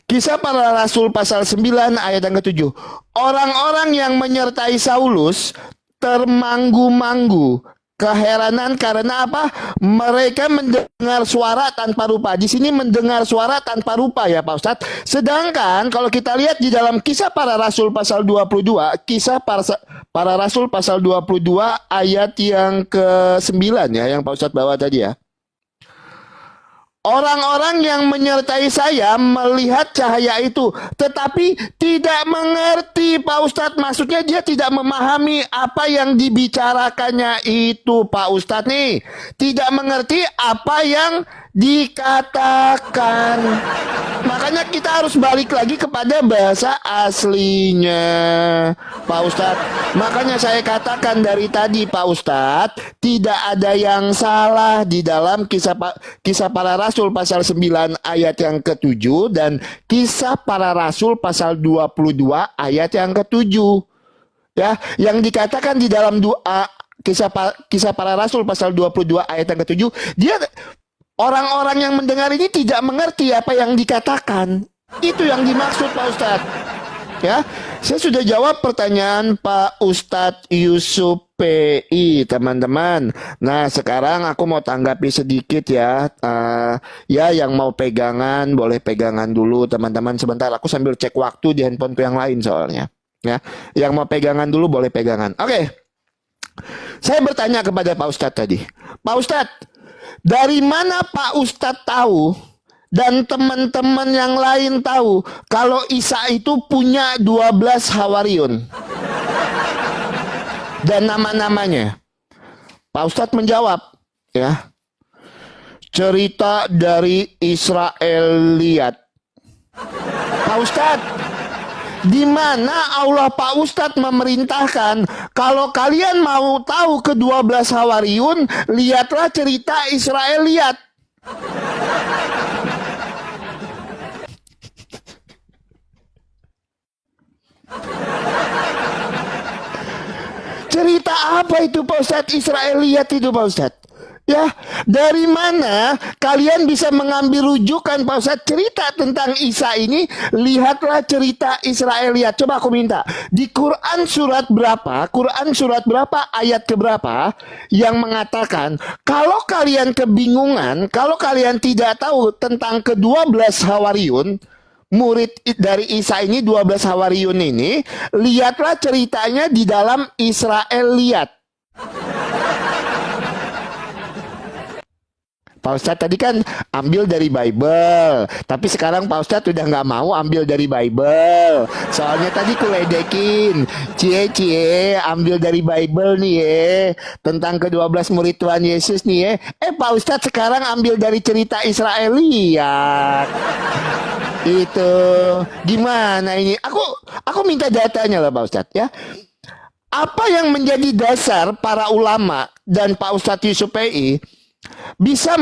Kisah Para Rasul pasal 9 ayat yang ke-7. Orang-orang yang menyertai Saulus termanggu-manggu. Keheranan karena apa? Mereka mendengar suara tanpa rupa. Di sini mendengar suara tanpa rupa ya Pak Ustadz. Sedangkan kalau kita lihat di dalam Kisah Para Rasul pasal 22, Kisah Para Rasul pasal 22 ayat yang ke-9 ya, yang Pak Ustadz bawa tadi ya. Orang-orang yang menyertai saya melihat cahaya itu, tetapi tidak mengerti Pak Ustadz. Maksudnya dia tidak memahami apa yang dibicarakannya itu Pak Ustadz nih. Tidak mengerti apa yang dikatakan. Makanya kita harus balik lagi kepada bahasa aslinya Pak Ustadz. Makanya saya katakan dari tadi Pak Ustadz, tidak ada yang salah di dalam Kisah Para Rasul pasal 9 ayat yang ke-7 dan Kisah Para Rasul pasal 22 ayat yang ke-7. Ya, yang dikatakan di dalam Kisah Para Rasul pasal 22 ayat yang ke-7, dia orang-orang yang mendengar ini tidak mengerti apa yang dikatakan. Itu yang dimaksud Pak Ustadz. Ya, saya sudah jawab pertanyaan Pak Ustadz Yusuf PI, teman-teman. Nah, sekarang aku mau tanggapi sedikit ya. Ya, yang mau pegangan boleh pegangan dulu, teman-teman. Sebentar, aku sambil cek waktu di handphoneku yang lain soalnya. Ya, yang mau pegangan dulu boleh pegangan. Oke. Saya bertanya kepada Pak Ustadz tadi. Pak Ustadz, dari mana Pak Ustadz tahu dan teman-teman yang lain tahu kalau Isa itu punya 12 hawariun dan nama-namanya? Pak Ustadz menjawab, ya, cerita dari Israiliyat. Pak Ustadz, di mana Allah Pak Ustadz memerintahkan kalau kalian mau tahu ke-12 hawariun, lihatlah cerita Israiliyat. Cerita apa itu Pak Ustadz? Israeliat itu Pak Ustadz. Ya, dari mana kalian bisa mengambil rujukan Pak Ustadz cerita tentang Isa ini? Lihatlah cerita Israeliat. Coba aku minta, di Quran surat berapa? Quran surat berapa, ayat keberapa yang mengatakan kalau kalian kebingungan, kalau kalian tidak tahu tentang ke-12 Hawariyun, murid dari Isa ini, 12 Hawariyun ini, lihatlah ceritanya di dalam Israeliat. Pak Ustadz tadi kan ambil dari Bible, tapi sekarang Pak Ustadz udah nggak mau ambil dari Bible. Soalnya tadi kuledekin, cie ambil dari Bible nih tentang ke-12 murid Tuhan Yesus nih Pak Ustadz sekarang ambil dari cerita Israeliat. Itu gimana ini? Aku minta datanya lah Pak Ustadz ya. Apa yang menjadi dasar para ulama dan Pak Ustadz Yusuf PI bisa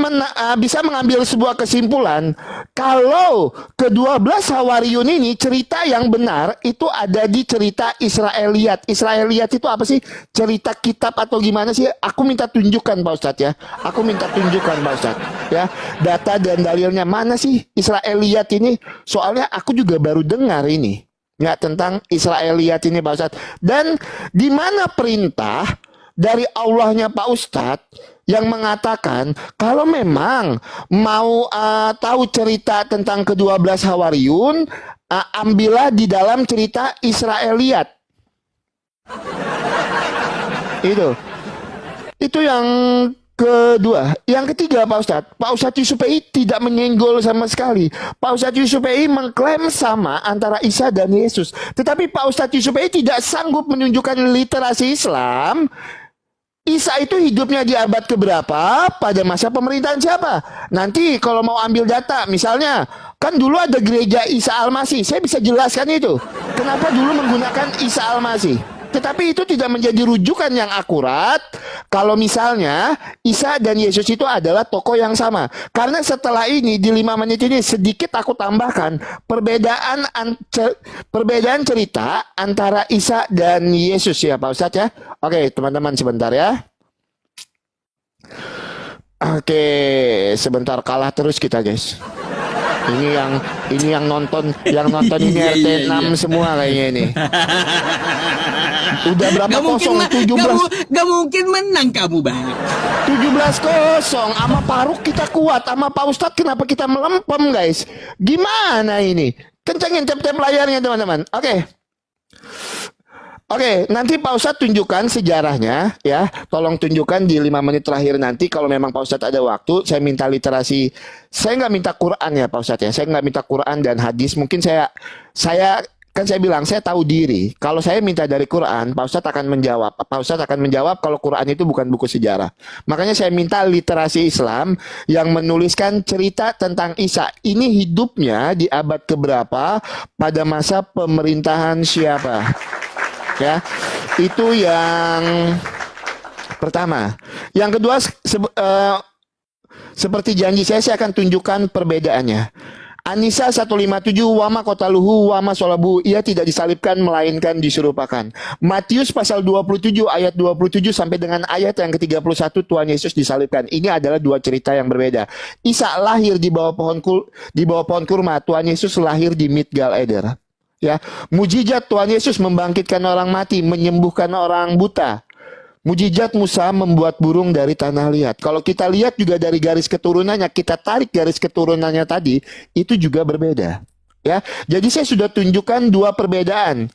mengambil sebuah kesimpulan kalau ke-12 Hawariyun ini cerita yang benar itu ada di cerita Israeliat. Israeliat itu apa sih? Cerita kitab atau gimana sih? Aku minta tunjukkan Pak Ustadz ya. Aku minta tunjukkan Pak Ustadz ya. Data dan dalilnya mana sih Israeliat ini? Soalnya aku juga baru dengar ini. Nggak tentang Israeliat ini Pak Ustadz. Dan di mana perintah dari Allahnya Pak Ustadz yang mengatakan kalau memang mau tahu cerita tentang ke-12 Hawariyun, ambillah di dalam cerita Israeliat. Itu yang kedua. Yang ketiga Pak Ustadz Yusuf PI tidak menyenggol sama sekali. Pak Ustadz Yusuf PI mengklaim sama antara Isa dan Yesus. Tetapi Pak Ustadz Yusuf PI tidak sanggup menunjukkan literasi Islam. Isa itu hidupnya di abad keberapa, pada masa pemerintahan siapa. Nanti kalau mau ambil data, misalnya kan dulu ada gereja Isa Al-Masih. Saya bisa jelaskan itu. Kenapa dulu menggunakan Isa Al-Masih. Tetapi itu tidak menjadi rujukan yang akurat kalau misalnya Isa dan Yesus itu adalah tokoh yang sama. Karena setelah ini di 5 menit ini sedikit aku tambahkan perbedaan cerita antara Isa dan Yesus ya Pak Ustadz ya. Oke teman-teman sebentar ya. Oke sebentar, kalah terus kita guys. Ini yang nonton ini RT 6 semua kayaknya ini. Udah berapa kosong? 17. Gak mungkin menang kamu Bang. 17-0 sama Faruk kita kuat, sama Pak Ustadz kenapa kita melempem guys? Gimana ini? Kencengin tap-tap layarnya teman-teman. Oke, nanti Pak Ustadz tunjukkan sejarahnya ya. Tolong tunjukkan di 5 menit terakhir nanti. Kalau memang Pak Ustadz ada waktu, saya minta literasi. Saya nggak minta Quran ya Pak Ustadz ya. Saya nggak minta Quran dan hadis. Mungkin saya bilang saya tahu diri. Kalau saya minta dari Quran, Pak Ustadz akan menjawab. Pak Ustadz akan menjawab kalau Quran itu bukan buku sejarah. Makanya saya minta literasi Islam yang menuliskan cerita tentang Isa. Ini hidupnya di abad keberapa, pada masa pemerintahan siapa? Ya, itu yang pertama. Yang kedua, seperti janji saya akan tunjukkan perbedaannya. An-Nisa 157 wama kotaluhu wama solabu, ia tidak disalibkan melainkan diserupakan. Matius pasal 27 ayat 27 sampai dengan ayat yang ke-31 Tuhan Yesus disalibkan. Ini adalah dua cerita yang berbeda. Isa lahir di bawah pohon kurma, Tuhan Yesus lahir di Migdal Eder. Ya, mujizat Tuhan Yesus membangkitkan orang mati, menyembuhkan orang buta. Mujizat Musa membuat burung dari tanah liat. Kalau kita lihat juga dari garis keturunannya, kita tarik garis keturunannya tadi, itu juga berbeda. Ya, jadi saya sudah tunjukkan 2 perbedaan.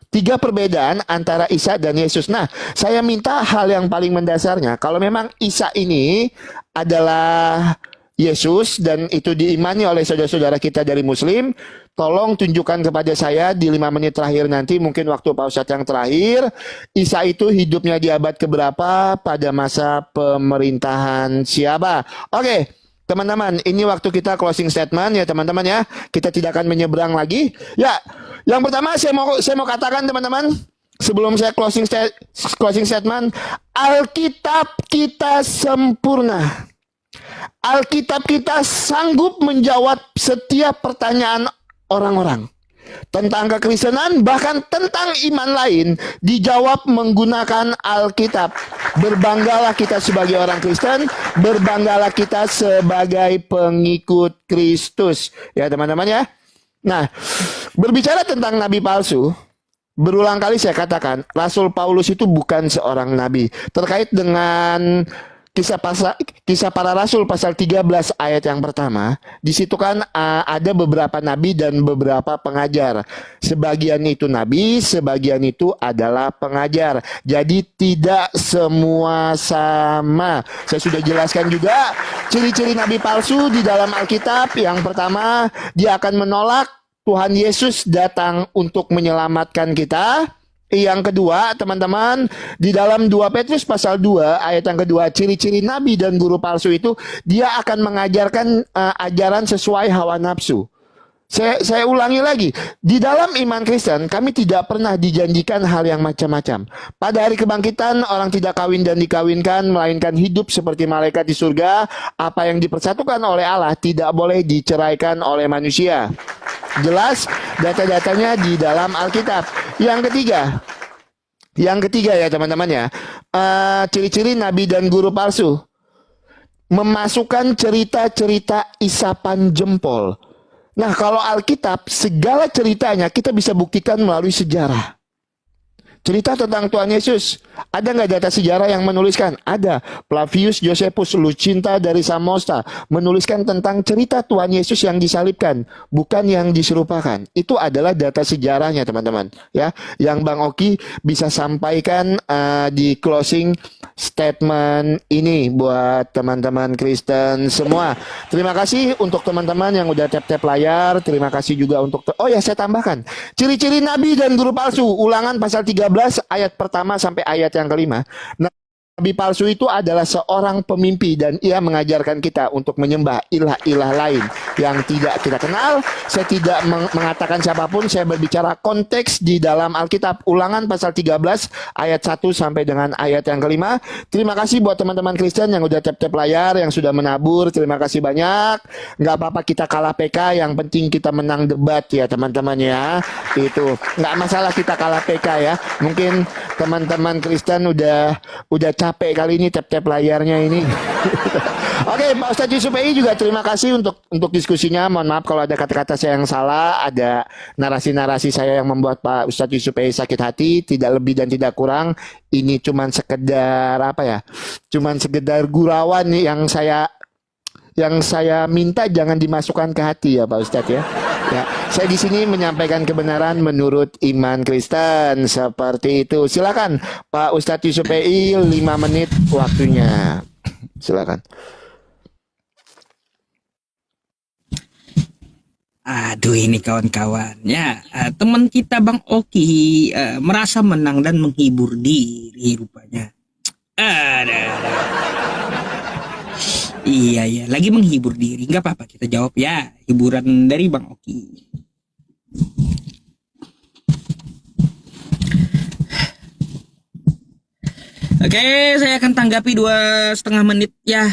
3 perbedaan antara Isa dan Yesus. Nah, saya minta hal yang paling mendasarnya. Kalau memang Isa ini adalah Yesus dan itu diimani oleh saudara-saudara kita dari Muslim, tolong tunjukkan kepada saya di 5 menit terakhir nanti, mungkin waktu Pak Ustadz yang terakhir, Isa itu hidupnya di abad keberapa, pada masa pemerintahan siapa. Oke, teman-teman, ini waktu kita closing statement ya teman-teman ya. Kita tidak akan menyeberang lagi. Ya, yang pertama saya mau katakan teman-teman, sebelum saya closing statement, Alkitab kita sempurna. Alkitab kita sanggup menjawab setiap pertanyaan orang-orang. Tentang kekristenan, bahkan tentang iman lain, dijawab menggunakan Alkitab. Berbanggalah kita sebagai orang Kristen, berbanggalah kita sebagai pengikut Kristus. Ya teman-teman ya. Nah, berbicara tentang nabi palsu, berulang kali saya katakan, Rasul Paulus itu bukan seorang nabi. Terkait dengan Kisah Para Rasul pasal 13 ayat yang pertama, di situ kan ada beberapa nabi dan beberapa pengajar. Sebagian itu nabi, sebagian itu adalah pengajar. Jadi tidak semua sama. Saya sudah jelaskan juga ciri-ciri nabi palsu di dalam Alkitab. Yang pertama, dia akan menolak Tuhan Yesus datang untuk menyelamatkan kita. Yang kedua, teman-teman, di dalam 2 Petrus pasal 2 ayat yang kedua, ciri-ciri nabi dan guru palsu itu dia akan mengajarkan ajaran sesuai hawa nafsu. Saya ulangi lagi, di dalam iman Kristen kami tidak pernah dijanjikan hal yang macam-macam. Pada hari kebangkitan orang tidak kawin dan dikawinkan, melainkan hidup seperti malaikat di surga. Apa yang dipersatukan oleh Allah tidak boleh diceraikan oleh manusia. Jelas data-datanya di dalam Alkitab. Yang ketiga ya teman-teman ya, ciri-ciri nabi dan guru palsu, memasukkan cerita-cerita isapan jempol. Nah, kalau Alkitab, segala ceritanya kita bisa buktikan melalui sejarah. Cerita tentang Tuhan Yesus, ada nggak data sejarah yang menuliskan? Ada. Flavius Josephus Lucinta dari Samosta menuliskan tentang cerita Tuhan Yesus yang disalibkan, bukan yang diserupakan. Itu adalah data sejarahnya, teman-teman. Ya, yang Bang Oki bisa sampaikan di closing statement ini buat teman-teman Kristen semua. Terima kasih untuk teman-teman yang udah tap-tap layar. Terima kasih juga untuk oh ya, saya tambahkan ciri-ciri nabi dan guru palsu. Ulangan pasal 13 ayat pertama sampai ayat yang kelima. Nabi palsu itu adalah seorang pemimpi dan ia mengajarkan kita untuk menyembah ilah-ilah lain yang tidak kita kenal. Saya tidak mengatakan siapapun, saya berbicara konteks di dalam Alkitab. Ulangan pasal 13 ayat 1 sampai dengan ayat yang kelima. Terima kasih buat teman-teman Kristen yang udah tap-tap layar, yang sudah menabur. Terima kasih banyak. Nggak apa-apa kita kalah PK, yang penting kita menang debat ya teman-teman ya. Itu nggak masalah kita kalah PK ya. Mungkin teman-teman Kristen udah capek kali ini tap-tap layarnya ini. Oke, Pak Ustadz Yusuf EI juga terima kasih untuk diskusinya. Mohon maaf kalau ada kata-kata saya yang salah, ada narasi-narasi saya yang membuat Pak Ustadz Yusuf EI sakit hati, tidak lebih dan tidak kurang. Ini cuman sekedar apa ya? Cuman sekedar gurauan nih yang saya minta jangan dimasukkan ke hati ya Pak Ustadz ya. Ya, saya di sini menyampaikan kebenaran menurut iman Kristen seperti itu. Silakan Pak Ustadz Yusuf EI, 5 menit waktunya. Silakan. Aduh, ini kawan-kawan ya, teman kita Bang Oki merasa menang dan menghibur diri rupanya. Ada. Iya, lagi menghibur diri. Nggak apa-apa, kita jawab ya. Hiburan dari Bang Oki. Oke, saya akan tanggapi 2,5 menit ya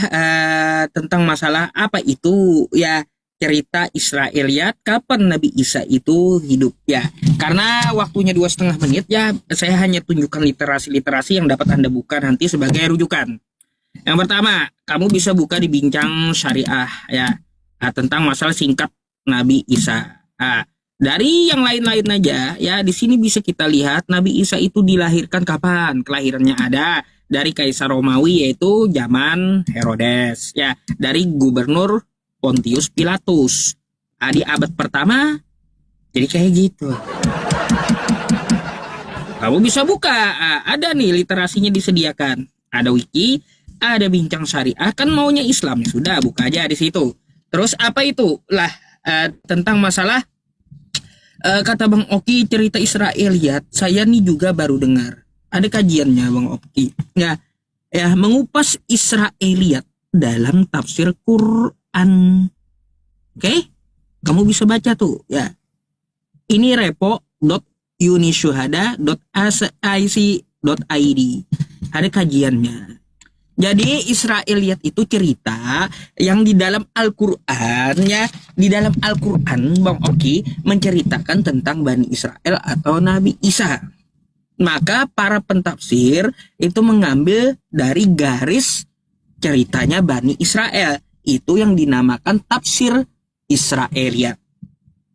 tentang masalah apa itu ya cerita Israeliat, kapan Nabi Isa itu hidup ya. Karena waktunya 2,5 menit ya, saya hanya tunjukkan literasi-literasi yang dapat Anda buka nanti sebagai rujukan. Yang pertama, kamu bisa buka di Bincang Syariah ya, tentang masalah singkat Nabi Isa. Dari yang lain-lain aja ya, di sini bisa kita lihat Nabi Isa itu dilahirkan kapan? Kelahirannya ada dari Kaisar Romawi yaitu zaman Herodes ya, dari Gubernur Pontius Pilatus. Di abad pertama jadi kayak gitu. Kamu bisa buka, ada nih literasinya disediakan. Ada wiki, ada Bincang Syariah, kan maunya Islam ya sudah buka aja di situ. Terus apa itu lah tentang masalah kata Bang Oki cerita Israeliat, saya nih juga baru dengar ada kajiannya Bang Oki ya mengupas Israeliat dalam tafsir Quran. Oke, kamu bisa baca tuh ya, ini repo.unishuhada.ac.id, ada kajiannya. Jadi Israiliyat itu cerita yang di dalam Al-Qur'an ya, di dalam Al-Qur'an Bang Oki menceritakan tentang Bani Israel atau Nabi Isa. Maka para pentafsir itu mengambil dari garis ceritanya Bani Israel. Itu yang dinamakan tafsir Israiliyat.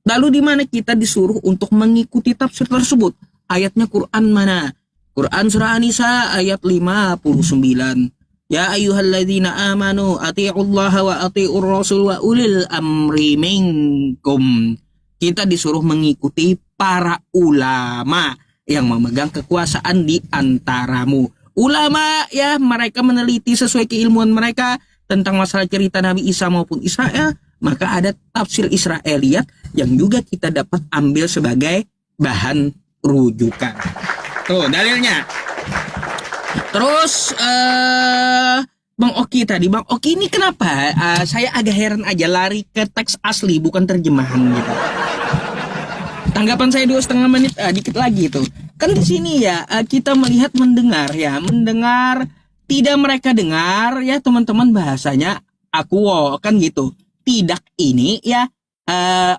Lalu di mana kita disuruh untuk mengikuti tafsir tersebut? Ayatnya Quran mana? Quran surah An-Nisa ayat 59. Ya ayyuhalladzina amanu atiiullaha wa atiiur rasul wa ulil amri minkum. Kita disuruh mengikuti para ulama yang memegang kekuasaan di antaramu. Ulama ya, mereka meneliti sesuai keilmuan mereka tentang masalah cerita Nabi Isa maupun Israel. Maka ada tafsir Israiliyat yang juga kita dapat ambil sebagai bahan rujukan. Tuh dalilnya. Terus Bang Oki tadi, Bang Oki ini kenapa saya agak heran aja lari ke teks asli bukan terjemahan gitu. Tanggapan saya 2,5 menit dikit lagi tuh. Kan di sini ya kita melihat mendengar ya, mendengar tidak mereka dengar ya teman-teman, bahasanya akuo kan gitu. Tidak ini ya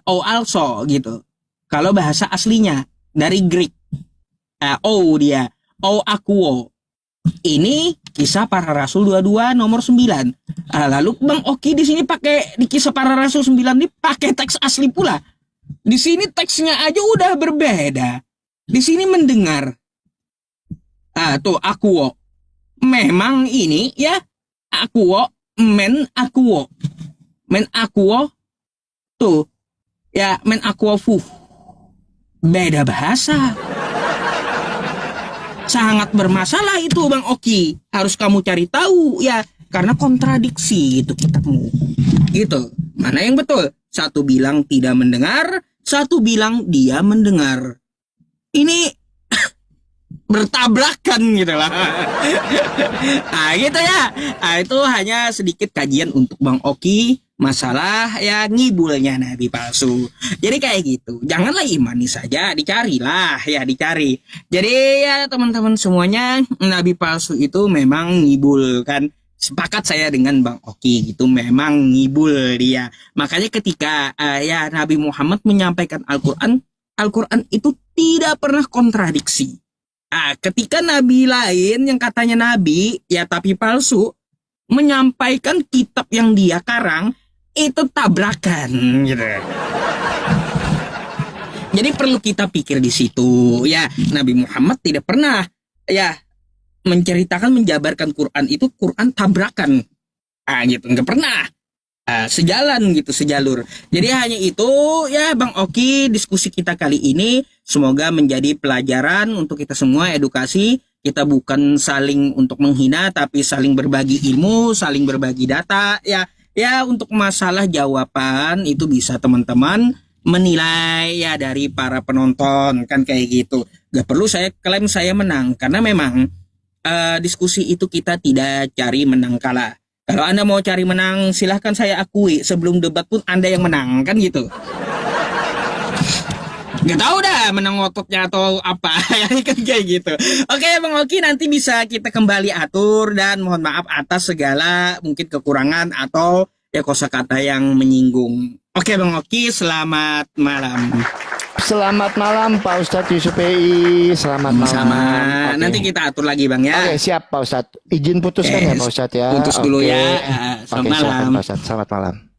also gitu. Kalau bahasa aslinya dari Greek dia akuo. Ini kisah para rasul 22 nomor 9. Lalu Bang Oki di sini pakai di kisah para rasul 9 ini pakai teks asli pula. Di sini teksnya aja udah berbeda. Di sini mendengar. Tuh akuo. Memang ini ya akuo men akuo. Men akuo tuh ya men akuo fu. Beda bahasa. Sangat bermasalah itu Bang Oki. Harus kamu cari tahu ya, karena kontradiksi itu kitabmu. Gitu. Mana yang betul? Satu bilang tidak mendengar, satu bilang dia mendengar. Ini bertabrakan gitu lah. Gitu ya. Itu hanya sedikit kajian untuk Bang Oki masalah ya ngibulnya nabi palsu. Jadi kayak gitu. Janganlah imani saja, dicarilah ya, dicari. Jadi ya teman-teman semuanya, nabi palsu itu memang ngibul kan. Sepakat saya dengan Bang Oki gitu, memang ngibul dia. Makanya ketika ya Nabi Muhammad menyampaikan Al-Qur'an, Al-Qur'an itu tidak pernah kontradiksi. Ketika nabi lain yang katanya nabi ya tapi palsu menyampaikan kitab yang dia karang, itu tabrakan gitu. Jadi perlu kita pikir di situ ya, Nabi Muhammad tidak pernah ya menceritakan, menjabarkan Quran itu Quran tabrakan. Gitu, nggak pernah. Sejalan gitu, sejalur. Jadi hanya itu ya Bang Oki, diskusi kita kali ini semoga menjadi pelajaran untuk kita semua, edukasi. Kita bukan saling untuk menghina, tapi saling berbagi ilmu, saling berbagi data ya. Ya untuk masalah jawaban itu bisa teman-teman menilai ya dari para penonton kan kayak gitu. Gak perlu saya klaim saya menang, karena memang diskusi itu kita tidak cari menang kalah. Kalau Anda mau cari menang silahkan saya akui, sebelum debat pun Anda yang menang kan gitu. Gak tahu dah menang ototnya atau apa ya kan kayak gitu. Oke Bang Oki, nanti bisa kita kembali atur, dan mohon maaf atas segala mungkin kekurangan atau ya kosakata yang menyinggung. Oke Bang Oki, selamat malam. Selamat malam Pak Ustadz Yusuf PI. Selamat malam. Sama. Oke. Nanti kita atur lagi Bang ya. Oke, siap Pak Ustadz. Izin putuskan ya Pak Ustadz ya. Putus dulu Oke. ya. Selamat Oke, silakan, malam. Pak Ustadz. Selamat malam.